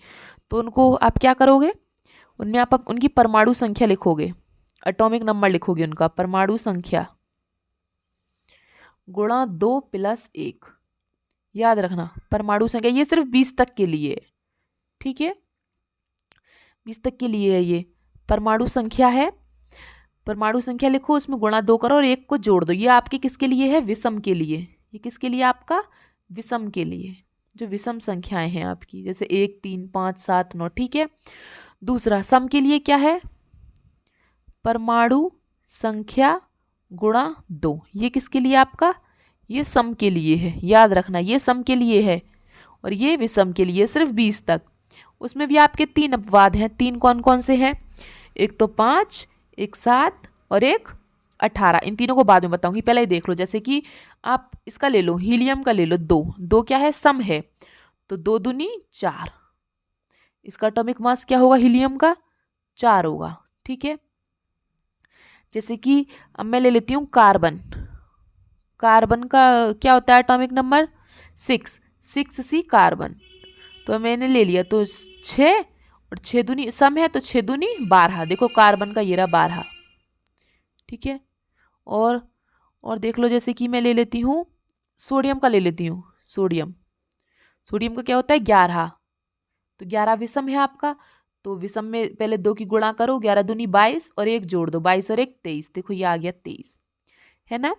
तो उनको आप क्या करोगे? उनमें आप उनकी परमाणु संख्या लिखोगे, एटॉमिक नंबर लिखोगे उनका, परमाणु संख्या गुणा 2 + 1। याद रखना परमाणु संख्या, ये सिर्फ 20 तक के लिए, ठीक है, 20 तक के लिए है ये परमाणु संख्या है। परमाणु संख्या लिखो, उसमें गुणा 2 करो और 1 को जोड़ दो। ये आपके किसके लिए है? विषम के लिए। ये किसके लिए? आपका विषम के लिए, जो विषम संख्याएं हैं आपकी, जैसे 1, 3, 5, 7, 9। ठीक है, दूसरा सम के लिए क्या है? परमाणु संख्या गुणा 2। ये किसके लिए आपका? ये सम के लिए है, याद रखना, ये सम के लिए है और ये विषम के लिए, सिर्फ 20 तक। उसमें भी आपके 3 अपवाद हैं। 3 कौन कौन से हैं? एक तो 5, एक 7 और एक 18। इन तीनों को बाद में बताऊंगी, पहले ही देख लो। जैसे कि आप इसका ले लो, हीलियम का ले लो, 2। 2 क्या है? सम है, तो 2 दूनी 4। इसका एटॉमिक मास क्या होगा? हीलियम का 4 होगा। ठीक है, जैसे कि अब मैं ले लेती हूँ कार्बन। कार्बन का क्या होता है एटॉमिक नंबर? 6। 6C कार्बन, तो मैंने ले लिया, तो 6 और 6 दूनी सम है, तो 6 दूनी 12। देखो कार्बन का ये रहा 12। ठीक है, और देख लो, जैसे कि मैं ले लेती हूँ सोडियम का, ले लेती हूँ सोडियम। सोडियम का क्या होता है? 11। तो 11 विषम है आपका, तो विषम में पहले 2 की गुणा करो, 11 दूनी 22 और 1 जोड़ दो, 22 और 1 23। देखो ये आ गया 23, है ना।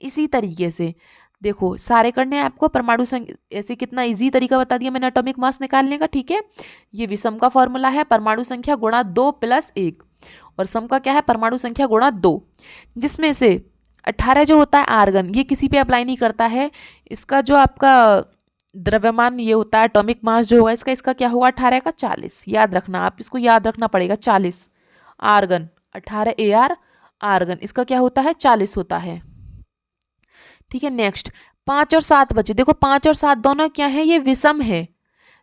इसी तरीके से देखो सारे करने हैं आपको। परमाणु संख्या, ऐसे कितना इजी तरीका बता दिया मैंने एटॉमिक मास निकालने का। ठीक है, ये विषम का फॉर्मूला है, परमाणु संख्या गुणा 2 + 1, और सम का क्या है? परमाणु संख्या गुणा 2। जिसमें से 18 जो होता है आर्गन, ये किसी पे अप्लाई नहीं करता है। इसका जो आपका द्रव्यमान ये होता है, एटॉमिक मास जो होगा इसका क्या होगा? 18 का 40। याद रखना, आप इसको याद रखना पड़ेगा। 40 आर्गन, 18 AR आर्गन, इसका क्या होता है? 40 होता है। ठीक है, नेक्स्ट 5 और 7 बचे। देखो 5 और 7 दोनों क्या है? ये विषम है,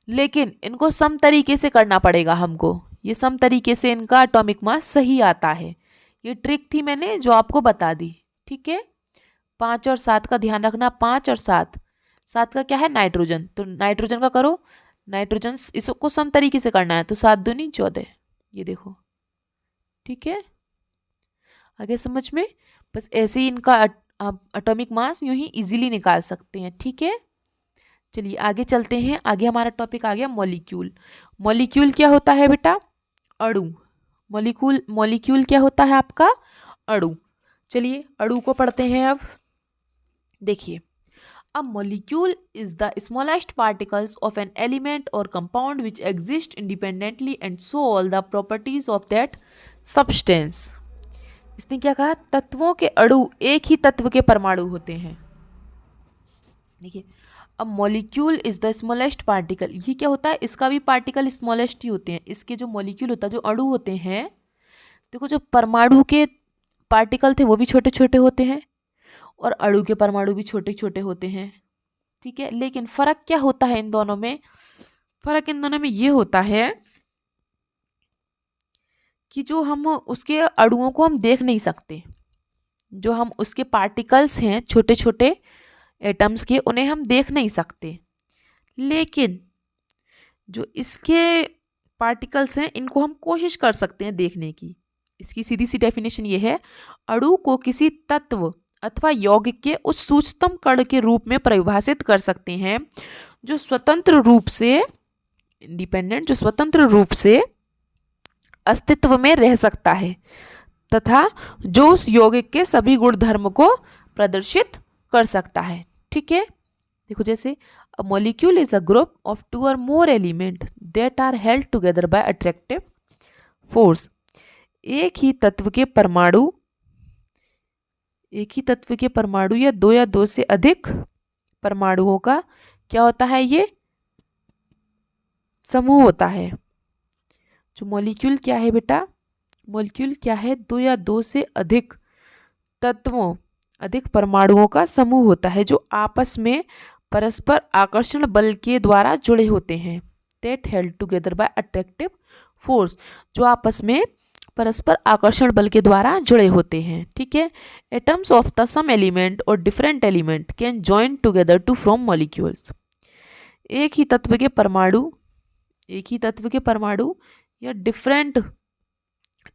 लेकिन इनको सम तरीके से करना पड़ेगा हमको। ये सम तरीके से इनका एटॉमिक मास सही आता है। ये ट्रिक थी मैंने जो आपको बता दी। ठीक है, 5 और 7 का ध्यान रखना। 5 और 7, 7 का क्या है? नाइट्रोजन, तो नाइट्रोजन का करो। नाइट्रोजन इसको सम तरीके से करना है, तो 7 दूनी 14। ये देखो, ठीक है। आगे समझ में? बस ऐसे ही इनका आप एटॉमिक मास यूं ही इजीली निकाल सकते हैं, ठीक है। चलिए आगे चलते हैं। आगे हमारा टॉपिक आ गया मॉलिक्यूल। मॉलिक्यूल क्या होता है बेटा? अणु। मॉलिक्यूल मॉलिक्यूल क्या होता है आपका? अणु। चलिए अणु को पढ़ते हैं अब। देखिए, a molecule is the smallest particles of an element or compound which exist independently and show all the properties of that substance। इसने क्या कहा? तत्वों के अणु एक ही तत्व के परमाणु होते हैं। देखिए, अब molecule is the smallest particle, ये क्या होता है? इसका भी पार्टिकल स्मॉलेस्ट ही होते हैं। इसके जो मॉलिक्यूल होता है, जो अणु होते हैं, देखो जो परमाणु के पार्टिकल थे वो भी छोटे छोटे होते हैं और अणु के परमाणु भी छोटे छोटे होते हैं, ठीक है। लेकिन फर्क क्या होता है इन दोनों में? फर्क इन दोनों में ये होता है कि जो हम उसके अणुओं को हम देख नहीं सकते, जो हम उसके पार्टिकल्स हैं छोटे छोटे एटम्स के, उन्हें हम देख नहीं सकते। लेकिन जो इसके पार्टिकल्स हैं इनको हम कोशिश कर सकते हैं देखने की। इसकी सीधी सी डेफिनेशन ये है, अणु को किसी तत्व अथवा यौगिक के उस सूक्ष्मतम कण के रूप में परिभाषित कर सकते हैं जो स्वतंत्र रूप से इंडिपेंडेंट, जो स्वतंत्र रूप से अस्तित्व में रह सकता है तथा जो उस यौगिक के सभी गुण धर्म को प्रदर्शित कर सकता है, ठीक है। देखो जैसे a molecule is a group of two or more elements that are held together by attractive force। एक ही तत्व के परमाणु, एक ही तत्व के परमाणु या दो से अधिक परमाणुओं का क्या होता है? ये समूह होता है। जो मॉलिक्यूल क्या है बेटा? मॉलिक्यूल क्या है? दो या दो से अधिक तत्वों, अधिक परमाणुओं का समूह होता है जो आपस में परस्पर आकर्षण बल के द्वारा जुड़े होते हैं। That held together by attractive force, जो आपस में परस्पर आकर्षण बल के द्वारा जुड़े होते हैं, ठीक है। Atoms of the same element और different element can join together to from molecules. एक ही तत्व के परमाणु, एक ही तत्व के परमाणु या डिफरेंट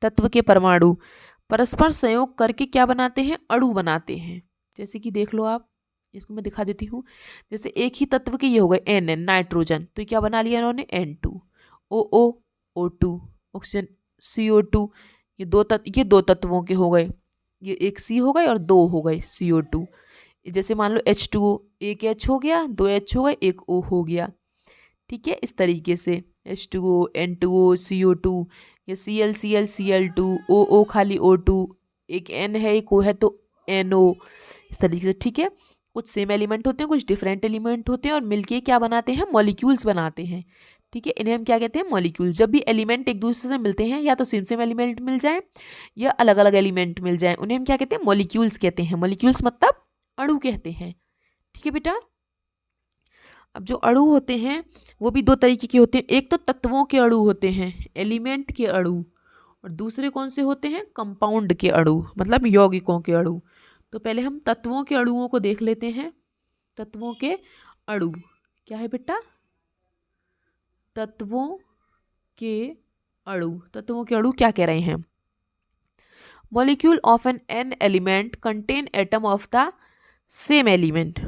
तत्व के परमाणु परस्पर संयोग करके क्या बनाते हैं? अणु बनाते हैं। जैसे कि देख लो आप, इसको मैं दिखा देती हूँ। जैसे एक ही तत्व के ये हो गए एन नाइट्रोजन, तो ये क्या बना लिया इन्होंने? N2। O2 ऑक्सीजन, CO2, ये दो तत्वों के हो गए, ये एक C हो गए और दो हो गए CO2। जैसे मान लो H2O, एक H हो गया, दो H हो गए, एक O हो गया, ठीक है। इस तरीके से H2O, N2O, CO2, या Cl, OO खाली O2, एक N है एक O है तो NO, इस तरीके से, ठीक है। कुछ सेम एलिमेंट होते हैं, कुछ डिफरेंट एलिमेंट होते हैं और मिलके क्या बनाते हैं? मॉलिक्यूल्स बनाते हैं, ठीक है। इन्हें हम क्या कहते हैं? मॉलिक्यूल। जब भी एलिमेंट एक दूसरे से मिलते हैं, या तो सेम एलिमेंट मिल जाए या अलग अलग एलिमेंट मिल जाए, उन्हें हम क्या कहते हैं? मॉलिक्यूल्स कहते हैं। मॉलिक्यूल्स मतलब अणु कहते हैं, ठीक है बेटा। अब जो अणु होते हैं वो भी दो तरीके के होते हैं। एक तो तत्वों के अणु होते हैं, एलिमेंट के अणु, और दूसरे कौन से होते हैं? कंपाउंड के अणु, मतलब यौगिकों के अणु। तो पहले हम तत्वों के अणुओं को देख लेते हैं। तत्वों के अणु क्या है बेटा? तत्वों के अणु, तत्वों के अणु क्या कह रहे हैं? Molecule of an element contain atom of the same element,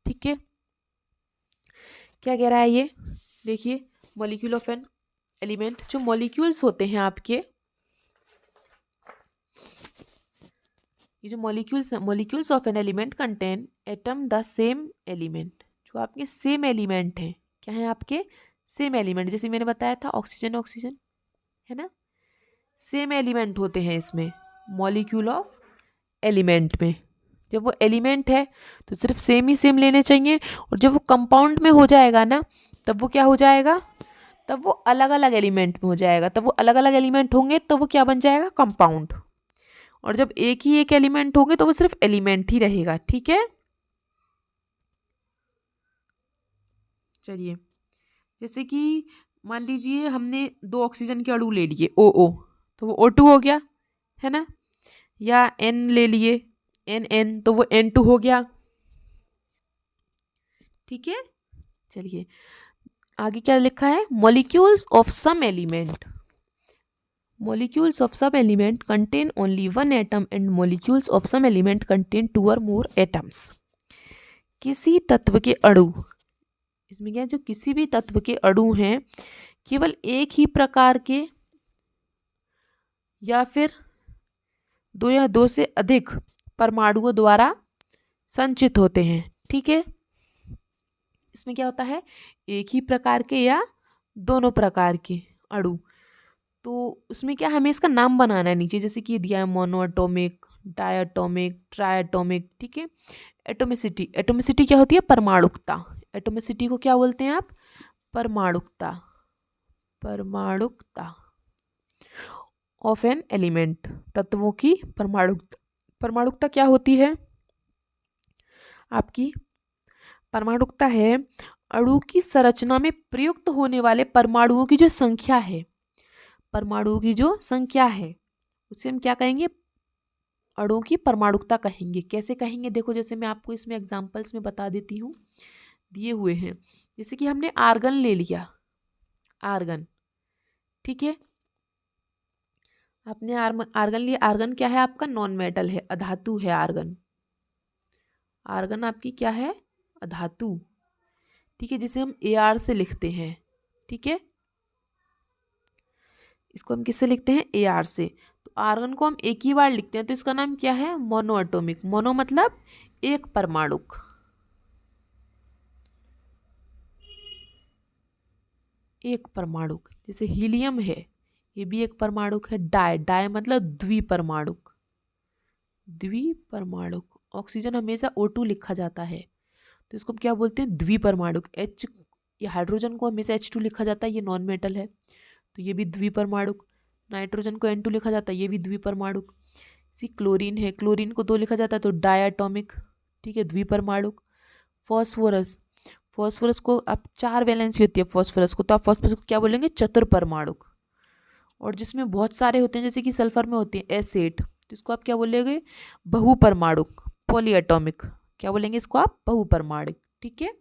ठीक है। क्या कह रहा है ये? देखिए, मॉलिक्यूल ऑफ एन एलिमेंट, जो मॉलिक्यूल्स होते हैं आपके, ये जो molecules of an element contain atom the same element, जो आपके सेम एलिमेंट हैं। क्या है आपके? Same element. जैसे मैंने बताया था ऑक्सीजन, ऑक्सीजन है ना, सेम एलिमेंट होते हैं इसमें, मॉलिक्यूल ऑफ एलिमेंट में। जब वो एलिमेंट है तो सिर्फ सेम ही सेम लेने चाहिए, और जब वो कंपाउंड में हो जाएगा ना, तब वो क्या हो जाएगा? तब वो अलग अलग एलिमेंट में हो जाएगा। तब वो अलग अलग एलिमेंट होंगे तो वो क्या बन जाएगा? कंपाउंड। और जब एक ही एक एलिमेंट होंगे तो वो सिर्फ एलिमेंट ही रहेगा, ठीक है। चलिए, जैसे कि मान लीजिए हमने दो ऑक्सीजन के अणु ले लिए, OO, तो वो O2 हो गया, है ना। या N ले लिए, NN, तो वो N2 हो गया, ठीक है। चलिए आगे क्या लिखा है? Molecules of some element, Molecules of some element contain only one atom and molecules of some element contain two or more atoms. किसी तत्व के अणु, इसमें क्या है, जो किसी भी तत्व के अणु हैं केवल एक ही प्रकार के या फिर दो या दो से अधिक परमाणुओं द्वारा संचित होते हैं। ठीक है, इसमें क्या होता है, एक ही प्रकार के या दोनों प्रकार के अणु। तो उसमें क्या, हमें इसका नाम बनाना है नीचे, जैसे कि दिया है मोनोएटॉमिक, डायटॉमिक, ट्राइएटॉमिक। ठीक है, एटोमिसिटी, एटोमिसिटी क्या होती है, परमाणुकता। एटोमिसिटी को क्या बोलते हैं आप, परमाणुकता, परमाणुकता ऑफ एन एलिमेंट, तत्वों की परमाणुकता। परमाणुकता क्या होती है आपकी, परमाणुकता है अणु की संरचना में प्रयुक्त होने वाले परमाणुओं की जो संख्या है, परमाणुओं की जो संख्या है उसे हम क्या कहेंगे, अणुओं की परमाणुकता कहेंगे। कैसे कहेंगे, देखो जैसे मैं आपको इसमें एग्जांपल्स में बता देती हूँ, दिए हुए हैं। जैसे कि हमने आर्गन ले लिया, आर्गन, ठीक है, आपने आर्गन लिया। आर्गन क्या है आपका, नॉन मेटल है, अधातु है आर्गन। आर्गन आपकी क्या है, अधातु। ठीक है, जिसे हम Ar से लिखते हैं। ठीक है, इसको हम किससे लिखते हैं, Ar से। तो आर्गन को हम एक ही बार लिखते हैं, तो इसका नाम क्या है, मोनोएटॉमिक। मोनो मतलब एक परमाणुक, एक परमाणुक। जैसे हीलियम है, ये भी एक परमाणुक है। डाई, डाई मतलब द्विपरमाणुक, द्विपरमाणुक। ऑक्सीजन हमेशा O2 लिखा जाता है, तो इसको हम क्या बोलते हैं, द्विपरमाणुक। H, या हाइड्रोजन को हमेशा H2 लिखा जाता है, ये नॉन मेटल है, तो ये भी द्विपरमाणुक। नाइट्रोजन को N2 लिखा जाता है, ये भी द्विपरमाणुक। इसी क्लोरीन है, क्लोरीन को 2 लिखा जाता है, तो डायटॉमिक। ठीक है, द्विपरमाणुक। फॉस्फोरस, फॉस्फोरस को अब 4 वैलेंसी होती है फॉस्फोरस को, तो आप फॉस्फोरस को क्या बोलेंगे, चतुर्परमाणुक। और जिसमें बहुत सारे होते हैं, जैसे कि सल्फर में होते हैं एसेट, तो इसको आप क्या बोलेंगे, बहुपरमाणुक, पॉलीएटॉमिक। क्या बोलेंगे इसको आप, बहुपरमाणुक। ठीक है,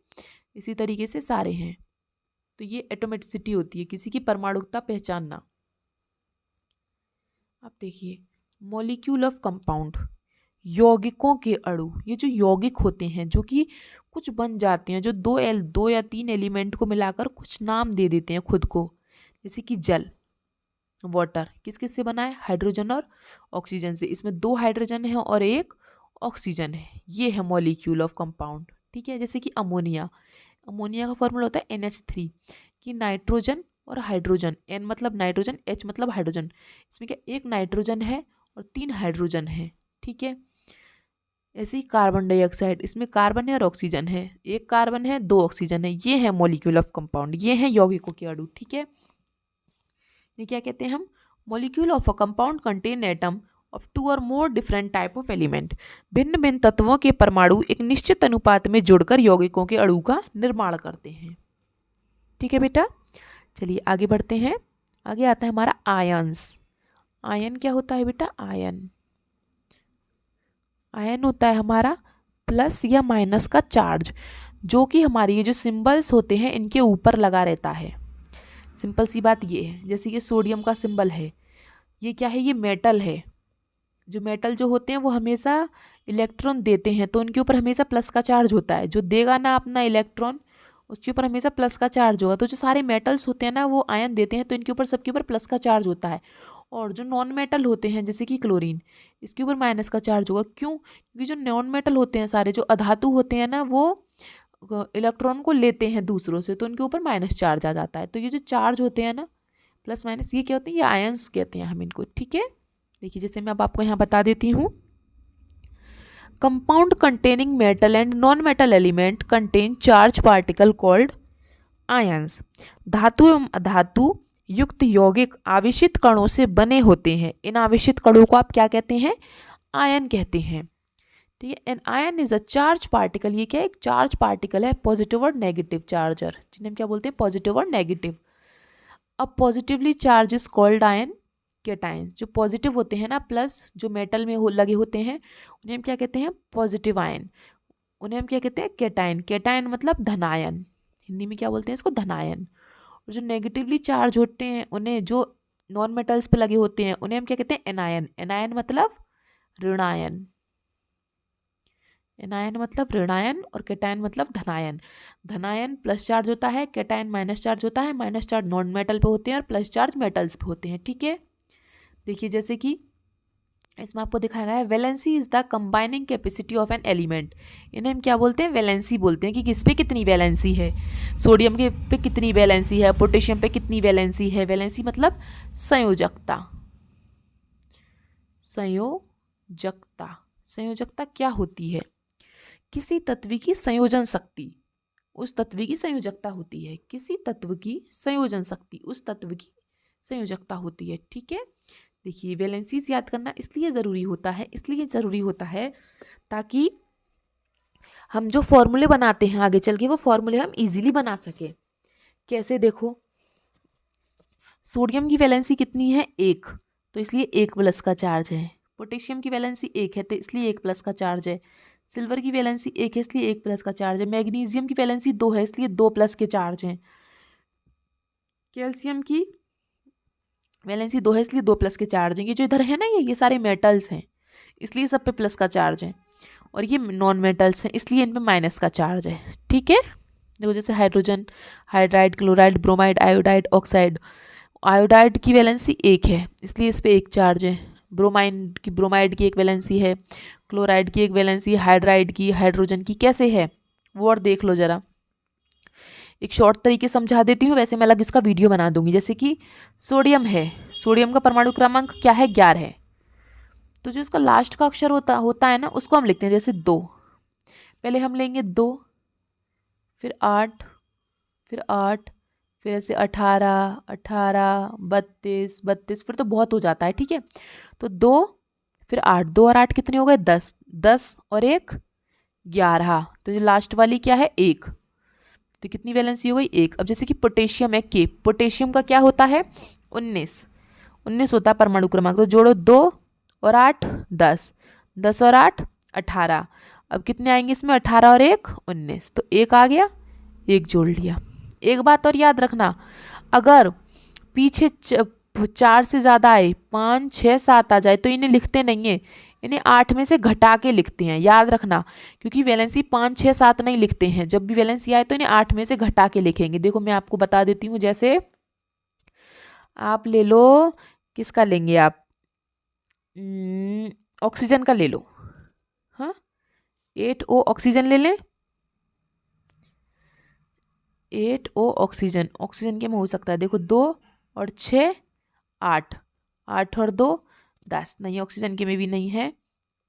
इसी तरीके से सारे हैं। तो ये एटोमेटिसिटी होती है, किसी की परमाणुकता पहचानना। अब देखिए, मॉलिक्यूल ऑफ कंपाउंड, यौगिकों के अणु। ये जो यौगिक होते हैं जो कि कुछ बन जाते हैं, जो दो या तीन एलिमेंट को मिलाकर कुछ नाम दे देते हैं खुद को, जैसे कि जल, वाटर, किस किस से बना है, हाइड्रोजन और ऑक्सीजन से। इसमें 2 हाइड्रोजन है और 1 ऑक्सीजन है, ये है मॉलिक्यूल ऑफ कंपाउंड। ठीक है, जैसे कि अमोनिया, अमोनिया का फॉर्मूला होता है NH3, कि नाइट्रोजन और हाइड्रोजन, N मतलब नाइट्रोजन, H मतलब हाइड्रोजन। इसमें क्या, 1 नाइट्रोजन है और 3 हाइड्रोजन है। ठीक है, ऐसे ही कार्बन डाइऑक्साइड, इसमें कार्बन है और ऑक्सीजन है, 1 कार्बन है 2 ऑक्सीजन है। ये है मॉलिक्यूल ऑफ कंपाउंड, ये है यौगिकों के अणु। ठीक है, ये क्या कहते हैं हम, molecule of a compound contain atom of 2 और more different type of element. भिन्न भिन्न तत्वों के परमाणु एक निश्चित अनुपात में जुड़कर यौगिकों के अणु का निर्माण करते हैं। ठीक है बेटा, चलिए आगे बढ़ते हैं। आगे आता है हमारा आयंस। आयन क्या होता है बेटा, आयन, आयन होता है हमारा प्लस या माइनस का चार्ज, जो कि हमारी ये जो सिंबल्स होते हैं इनके ऊपर लगा रहता है। सिंपल सी बात ये है, जैसे ये सोडियम का सिंबल है, ये क्या है, ये मेटल है। जो मेटल जो होते हैं वो हमेशा इलेक्ट्रॉन देते हैं, तो उनके ऊपर हमेशा प्लस का चार्ज होता है। जो देगा ना अपना इलेक्ट्रॉन, उसके ऊपर हमेशा प्लस का चार्ज होगा। तो जो सारे मेटल्स होते हैं ना, वो आयन देते हैं, तो इनके ऊपर सबके ऊपर प्लस का चार्ज होता है। और जो नॉन मेटल होते हैं, जैसे कि क्लोरीन, इसके ऊपर माइनस का चार्ज होगा। क्यों, क्योंकि जो नॉन मेटल होते हैं सारे, जो अधातु होते हैं ना, वो इलेक्ट्रॉन को लेते हैं दूसरों से, तो उनके ऊपर माइनस चार्ज आ जाता है। तो ये जो चार्ज होते हैं ना, प्लस माइनस, ये क्या होते हैं, ये आयंस कहते हैं हम इनको। ठीक है, देखिए जैसे मैं अब आपको यहाँ बता देती हूँ, compound containing metal and non metal element contain charge particle called ions. धातु एवं अधातु युक्त यौगिक आवेशित कणों से बने होते हैं। इन आवेशित कणों को आप क्या कहते हैं, आयन कहते हैं। ठीक है, an ion is a charge particle, ये क्या है, एक चार्ज पार्टिकल है, पॉजिटिव और नेगेटिव चार्जर, जिन्हें हम क्या बोलते हैं, पॉजिटिव और नेगेटिव। अब positively charge is called ion cations. जो पॉजिटिव होते हैं ना, प्लस जो मेटल में लगे होते हैं, उन्हें हम क्या कहते हैं, पॉजिटिव आयन। उन्हें हम क्या कहते हैं, कैटायन। कैटायन मतलब धनायन, हिंदी में क्या बोलते हैं इसको, धनायन। और जो नेगेटिवली चार्ज होते हैं, उन्हें जो नॉन मेटल्स पे लगे होते हैं उन्हें हम क्या कहते हैं, एनायन। एनायन मतलब ऋणायन। एनायन मतलब ऋणायन और कैटायन मतलब धनायन। धनायन प्लस चार्ज होता है, कैटायन माइनस चार्ज होता है। माइनस चार्ज नॉन मेटल पे होते हैं और प्लस चार्ज मेटल्स पे होते हैं। ठीक है, देखिए जैसे कि इसमें आपको दिखाया गया है, valency is the combining capacity of an element. इन्हें हम क्या बोलते हैं, वैलेंसी बोलते हैं कि किस पे कितनी वैलेंसी है। सोडियम के पे कितनी वैलेंसी है, पोटेशियम पे कितनी वैलेंसी है। वैलेंसी मतलब संयोजकता। संयोजकता, संयोजकता क्या होती है, किसी तत्व की संयोजन शक्ति, उस तत्व की संयोजकता होती है। किसी तत्व की संयोजन शक्ति उस तत्व की संयोजकता होती है। ठीक है, देखिए वैलेंसीज याद करना इसलिए ज़रूरी होता है ताकि हम जो फॉर्मूले बनाते हैं आगे चल के वो फॉर्मूले हम इजीली बना सके। कैसे, देखो सोडियम की वैलेंसी कितनी है, 1, तो इसलिए 1 प्लस का चार्ज है। पोटेशियम की वैलेंसी 1 है तो इसलिए 1 प्लस का चार्ज है। सिल्वर की वैलेंसी 1 है इसलिए 1 प्लस का चार्ज है। मैग्नीशियम की वैलेंसी 2 है इसलिए 2 प्लस के चार्ज हैं। कैल्शियम की वैलेंसी 2 है इसलिए 2 प्लस के चार्ज हैं। ये जो इधर है ना, ये सारे मेटल्स हैं इसलिए सब पे प्लस का चार्ज है, और ये नॉन मेटल्स हैं इसलिए इन पे माइनस का चार्ज है। ठीक है, देखो जैसे hydrogen, hydride, chloride, bromide, iodide, oxide. Iodide की वैलेंसी 1 है इसलिए इस पे 1 चार्ज है। ब्रोमाइड की एक वैलेंसी है, क्लोराइड की एक वैलेंसी है, हाइड्राइड की, हाइड्रोजन की कैसे है वो और देख लो जरा। एक शॉर्ट तरीके समझा देती हूँ, वैसे मैं अलग इसका वीडियो बना दूंगी। जैसे कि सोडियम है, सोडियम का परमाणु क्रमांक क्या है, 11 है। तो जो इसका लास्ट का अक्षर होता है ना, उसको हम लिखते हैं जैसे 2। पहले हम लेंगे 2, फिर 8, फिर 8, फिर ऐसे 18, 18, 32, 32, फिर तो बहुत हो जाता है। ठीक है, तो 2 फिर 8, 2 और 8 कितने हो गए, 10, 10 और 1 11। तो जो लास्ट वाली क्या है, 1, तो कितनी वैलेंसी हो गई, 1। अब जैसे कि पोटेशियम है के, पोटेशियम का क्या होता है, 19, 19 होता है परमाणु क्रमांक। तो जोड़ो 2 और 8 10, 10 और 8 18। अब कितने आएंगे इसमें, 18 और 1 19, तो 1 आ गया, 1 जोड़ लिया। एक बात और याद रखना, अगर पीछे 4 से ज़्यादा आए, 5 6 7 आ जाए तो इन्हें लिखते नहीं है, इन्हें 8 में से घटा के लिखते हैं, याद रखना। क्योंकि वैलेंसी 5 6 7 नहीं लिखते हैं, जब भी वैलेंसी आए तो इन्हें 8 में से घटा के लिखेंगे। देखो मैं आपको बता देती हूँ, जैसे आप ले लो, किसका लेंगे आप, ऑक्सीजन का ले लो। हाँ, 8O ऑक्सीजन ले लें, 8O ऑक्सीजन, ऑक्सीजन के में हो सकता है, देखो 2 और 6 8, 8 और 2 10, नहीं ऑक्सीजन के में भी नहीं है,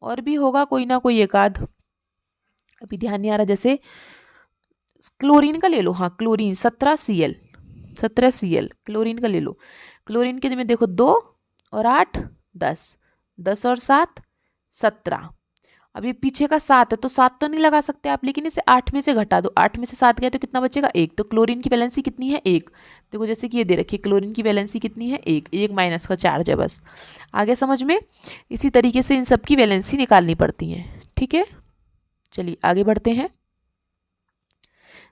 और भी होगा कोई ना कोई एक आध, अभी ध्यान नहीं आ रहा। जैसे क्लोरीन का ले लो, हाँ क्लोरीन 17Cl, 17Cl क्लोरीन का ले लो। क्लोरीन के में देखो 2 और 8 10, 10 और 7 17। अब ये पीछे का 7 है तो 7 तो नहीं लगा सकते आप, लेकिन इसे 8 में से घटा दो, 8 में से 7 गए तो कितना बचेगा, 1। तो क्लोरीन की वैलेंसी कितनी है, 1। देखो जैसे कि ये दे रखी है, क्लोरीन की वैलेंसी कितनी है, 1, 1 माइनस का चार्ज है बस। आगे समझ में, इसी तरीके से इन सब की वैलेंसी निकालनी पड़ती है। ठीक है, चलिए आगे बढ़ते हैं।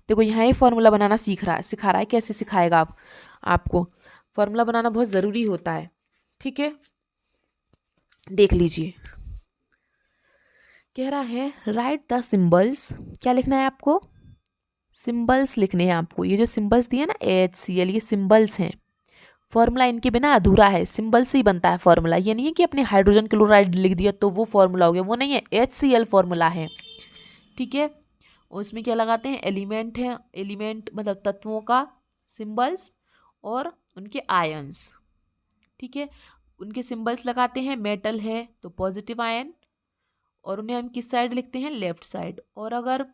देखो यहाँ ये फॉर्मूला बनाना सिखा रहा है, कैसे सिखाएगा आपको फॉर्मूला बनाना बहुत ज़रूरी होता है। ठीक है, देख लीजिए, कह रहा है राइट द सिंबल्स, क्या लिखना है आपको, सिंबल्स लिखने हैं आपको। ये जो सिंबल्स दिए ना HCl, ये सिंबल्स हैं, फॉर्मूला इनके बिना अधूरा है, सिंबल से ही बनता है फॉर्मूला। ये नहीं है कि अपने हाइड्रोजन क्लोराइड लिख दिया तो वो फॉर्मूला हो गया, वो नहीं है, HCl फॉर्मूला है। ठीक है, उसमें क्या लगाते हैं, एलिमेंट है, एलिमेंट मतलब तत्वों का सिंबल्स और उनके आयंस। ठीक है, उनके सिंबल्स लगाते हैं, मेटल है तो पॉजिटिव आयन, और उन्हें हम किस साइड लिखते हैं, लेफ्ट साइड। और अगर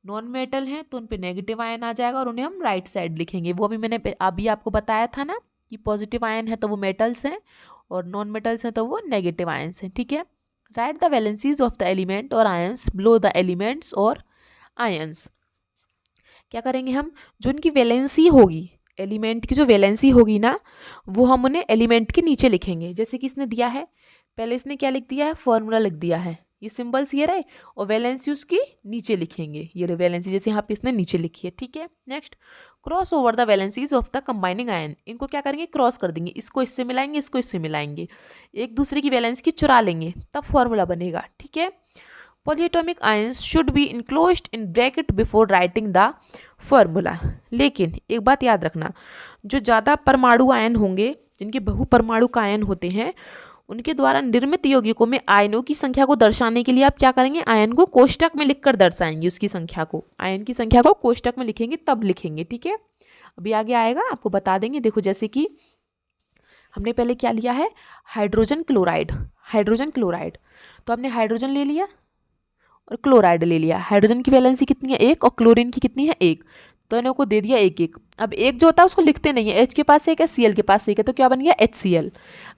नॉन मेटल हैं तो उन पे नेगेटिव आयन आ जाएगा और उन्हें हम राइट साइड लिखेंगे। वो मैंने अभी आपको बताया था ना कि पॉजिटिव आयन है तो वो मेटल्स हैं और नॉन मेटल्स हैं तो वो नेगेटिव आयन्स हैं। ठीक है, right the valencies of the element और आयन्स बिलो द एलिमेंट्स और आयन्स। क्या करेंगे हम, जो उनकी वैलेंसी होगी, एलिमेंट की जो वैलेंसी होगी ना, वो हम उन्हें एलिमेंट के नीचे लिखेंगे। जैसे कि इसने दिया है, पहले इसने क्या लिख दिया है, फॉर्मूला लिख दिया है, ये सिंबल्स ये रहे और वैलेंसी उसकी नीचे लिखेंगे, ये रहे वैलेंसी जैसे यहाँ पे इसने नीचे लिखी है। ठीक है, next cross over the valencies of the combining ion, इनको क्या करेंगे क्रॉस कर देंगे, इसको इससे मिलाएंगे, इसको इससे मिलाएंगे, एक दूसरे की वैलेंस की चुरा लेंगे, तब फॉर्मूला बनेगा। ठीक है, polyatomic ions should be enclosed in bracket before writing the formula. लेकिन एक बात याद रखना, जो ज़्यादा परमाणु आयन होंगे, जिनके बहुपरमाणु का आयन होते हैं, उनके द्वारा निर्मित यौगिकों में आयनों की संख्या को दर्शाने के लिए आप क्या करेंगे, आयन को कोष्टक में लिखकर दर्शाएंगे, उसकी संख्या को, आयन की संख्या को कोष्टक में लिखेंगे तब लिखेंगे। ठीक है, अभी आगे आएगा आपको बता देंगे। देखो जैसे कि हमने पहले क्या लिया है, हाइड्रोजन क्लोराइड, हाइड्रोजन क्लोराइड, तो हमने हाइड्रोजन ले लिया और क्लोराइड ले लिया। हाइड्रोजन की वैलेंसी कितनी है 1 और क्लोरीन की कितनी है 1, दोनों को दे दिया 1 1। अब एक जो होता है उसको लिखते नहीं है, H के पास 1 है, Cl के पास 1 है, तो क्या बन गया HCl।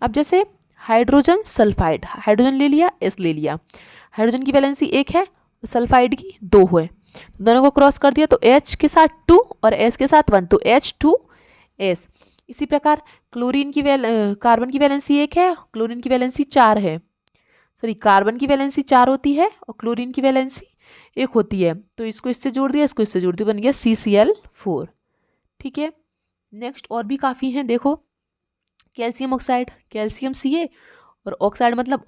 अब जैसे हाइड्रोजन सल्फाइड, हाइड्रोजन ले लिया, S ले लिया, हाइड्रोजन की वैलेंसी 1 है, सल्फाइड की 2 है, तो दोनों को क्रॉस कर दिया, तो H के साथ 2 और S के साथ 1, तो H2S। इसी प्रकार क्लोरीन की कार्बन की वैलेंसी 1 है, क्लोरीन की वैलेंसी 4 है, सॉरी कार्बन की वैलेंसी 4 होती है और क्लोरीन की वैलेंसी 1 होती है, तो इसको इससे जोड़ दिया, इसको इससे जोड़ दिया, बन गया CCl4। ठीक है, नेक्स्ट और भी काफ़ी हैं। देखो कैल्शियम ऑक्साइड, कैल्शियम Ca और ऑक्साइड मतलब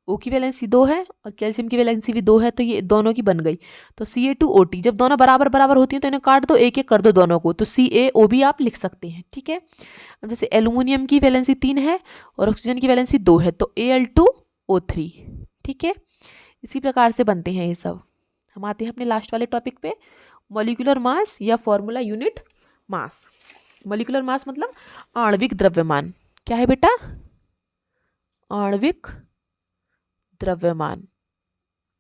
O की वैलेंसी 2 है और कैल्शियम की वैलेंसी भी 2 है, तो ये दोनों की बन गई, तो Ca2OT। जब दोनों बराबर बराबर होती हैं तो इन्हें काट दो, 1 1 कर दो दोनों को, तो CaO भी आप लिख सकते हैं। ठीक है, अब जैसे एल्यूमिनियम की वैलेंसी 3 है और ऑक्सीजन की वैलेंसी 2 है, तो Al2O3। ठीक है, इसी प्रकार से बनते हैं ये सब। हम आते हैं अपने लास्ट वाले टॉपिक पे, मॉलिक्यूलर मास या formula unit mass. Molecular mass मतलब आणविक द्रव्यमान। क्या है बेटा, आणविक द्रव्यमान।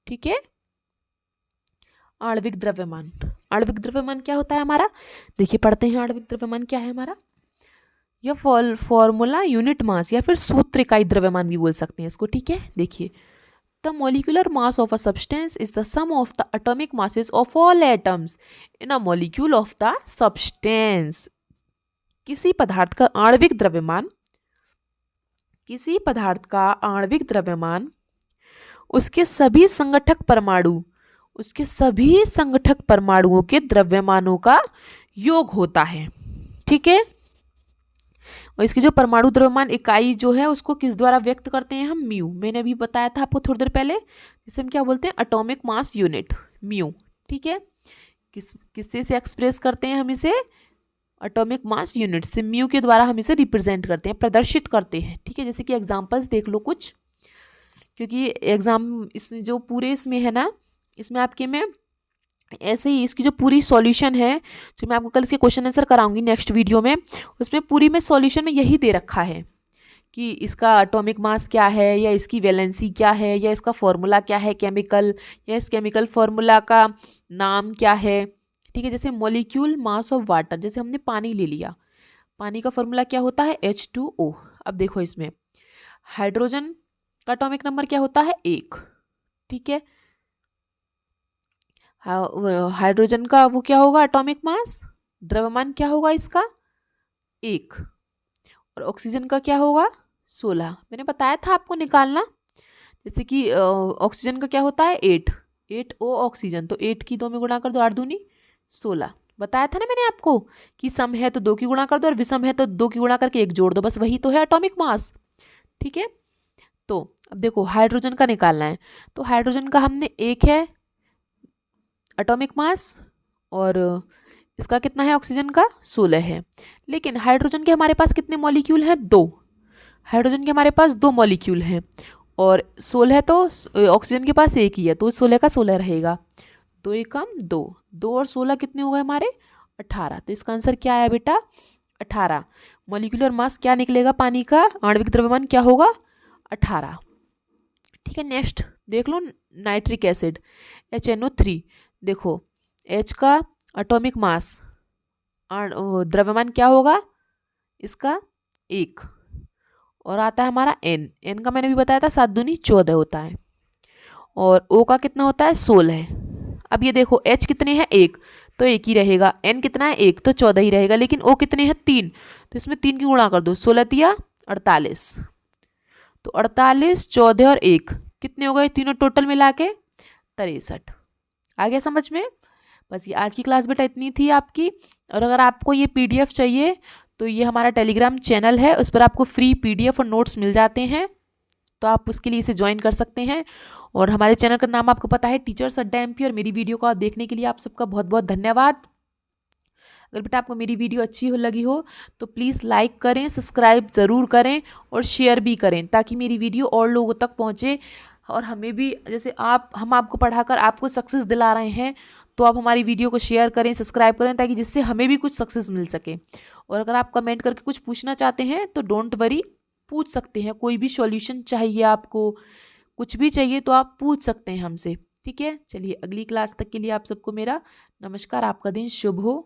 ठीक है, आणविक द्रव्यमान, आणविक द्रव्यमान क्या होता है हमारा, देखिए पढ़ते हैं आणविक द्रव्यमान क्या है हमारा। यह फॉर्मूला यूनिट मास या फिर सूत्र इकाई द्रव्यमान भी बोल सकते हैं इसको। ठीक है, देखिए the molecular mass of a substance is the sum of the atomic masses of all atoms in a molecule of the substance. किसी पदार्थ का आणविक द्रव्यमान, किसी पदार्थ का आणविक द्रव्यमान उसके सभी संगठक परमाणु, उसके सभी संगठक परमाणुओं के द्रव्यमानों का योग होता है। ठीक है, और इसकी जो परमाणु द्रव्यमान इकाई जो है उसको किस द्वारा व्यक्त करते हैं हम, म्यू। मैंने अभी बताया था आपको थोड़ी देर पहले, जिसे हम क्या बोलते हैं, एटॉमिक मास यूनिट, म्यू। ठीक है, किससे से एक्सप्रेस करते हैं हम इसे, एटॉमिक मास यूनिट से, म्यू के द्वारा हम इसे रिप्रेजेंट करते हैं, प्रदर्शित करते हैं। ठीक है, जैसे कि एग्जांपल्स देख लो कुछ, क्योंकि एग्जाम इस जो पूरे इसमें है ना, इसमें आपके में ऐसे ही इसकी जो पूरी सॉल्यूशन है, जो मैं आपको कल इसके क्वेश्चन आंसर कराऊंगी नेक्स्ट वीडियो में, उसमें पूरी में सॉल्यूशन में यही दे रखा है कि इसका एटॉमिक मास क्या है, या इसकी वैलेंसी क्या है, या इसका फॉर्मूला क्या है केमिकल, या इस केमिकल फॉर्मूला का नाम क्या है। ठीक है, जैसे मॉलिक्यूल मास ऑफ वाटर, जैसे हमने पानी ले लिया, पानी का फॉर्मूला क्या होता है H2O। अब देखो इसमें हाइड्रोजन का एटॉमिक नंबर क्या होता है 1। ठीक है, हाइड्रोजन का वो क्या होगा एटॉमिक मास, द्रव्यमान क्या होगा इसका 1, और ऑक्सीजन का क्या होगा 16। मैंने बताया था आपको निकालना, जैसे कि ऑक्सीजन का क्या होता है 8O ऑक्सीजन, तो 8 की 2 में गुणा कर दो, 8 दूनी 16। बताया था ना मैंने आपको कि सम है तो 2 की गुणा कर दो और विषम है तो 2 की गुणा करके 1 जोड़ दो, बस वही तो है एटॉमिक मास। ठीक है, तो अब देखो हाइड्रोजन का निकालना है, तो हाइड्रोजन का हमने 1 है एटॉमिक मास, और इसका कितना है ऑक्सीजन का 16 है। लेकिन हाइड्रोजन के हमारे पास कितने मॉलिक्यूल हैं 2, हाइड्रोजन के हमारे पास 2 मॉलिक्यूल हैं, और 16 तो ऑक्सीजन के पास 1 ही है, तो 16 का 16 रहेगा, 2 एकम 2, 2 और 16 कितने हो गए हमारे 18। तो इसका आंसर क्या आया बेटा 18। मॉलिक्यूलर मास क्या निकलेगा पानी का, आणविक द्रव्यमान क्या होगा 18। ठीक है, नेक्स्ट देख लो नाइट्रिक एसिड HNO3। देखो H का एटॉमिक मास द्रव्यमान क्या होगा इसका 1, और आता है हमारा N का मैंने भी बताया था 7 दूनी 14 होता है, और O का कितना होता है 16। अब ये देखो H कितने हैं 1, तो 1 ही रहेगा, N कितना है 1 तो 14 ही रहेगा, लेकिन O कितने हैं 3, तो इसमें 3 की गुणा कर दो, 16 तिया 48, तो 48 14 और 1 कितने हो गए तीनों टोटल मिला के? 63। आ गया समझ में? बस ये आज की क्लास बेटा इतनी थी आपकी। और अगर आपको ये पीडीएफ चाहिए तो ये हमारा टेलीग्राम चैनल है, उस पर आपको फ्री पीडीएफ और नोट्स मिल जाते हैं, तो आप उसके लिए इसे ज्वाइन कर सकते हैं। और हमारे चैनल का नाम आपको पता है टीचर्स अड्डा एमपी। और मेरी वीडियो को देखने के लिए आप सबका बहुत बहुत धन्यवाद। अगर बेटा आपको मेरी वीडियो अच्छी लगी हो तो प्लीज़ लाइक करें, सब्सक्राइब ज़रूर करें और शेयर भी करें, ताकि मेरी वीडियो और लोगों तक पहुँचे। और हमें भी जैसे हम आपको पढ़ाकर आपको सक्सेस दिला रहे हैं, तो आप हमारी वीडियो को शेयर करें, सब्सक्राइब करें, ताकि जिससे हमें भी कुछ सक्सेस मिल सके। और अगर आप कमेंट करके कुछ पूछना चाहते हैं तो डोंट वरी, पूछ सकते हैं। कोई भी सॉल्यूशन चाहिए आपको, कुछ भी चाहिए तो आप पूछ सकते हैं हमसे। ठीक है, चलिए अगली क्लास तक के लिए आप सबको मेरा नमस्कार। आपका दिन शुभ हो।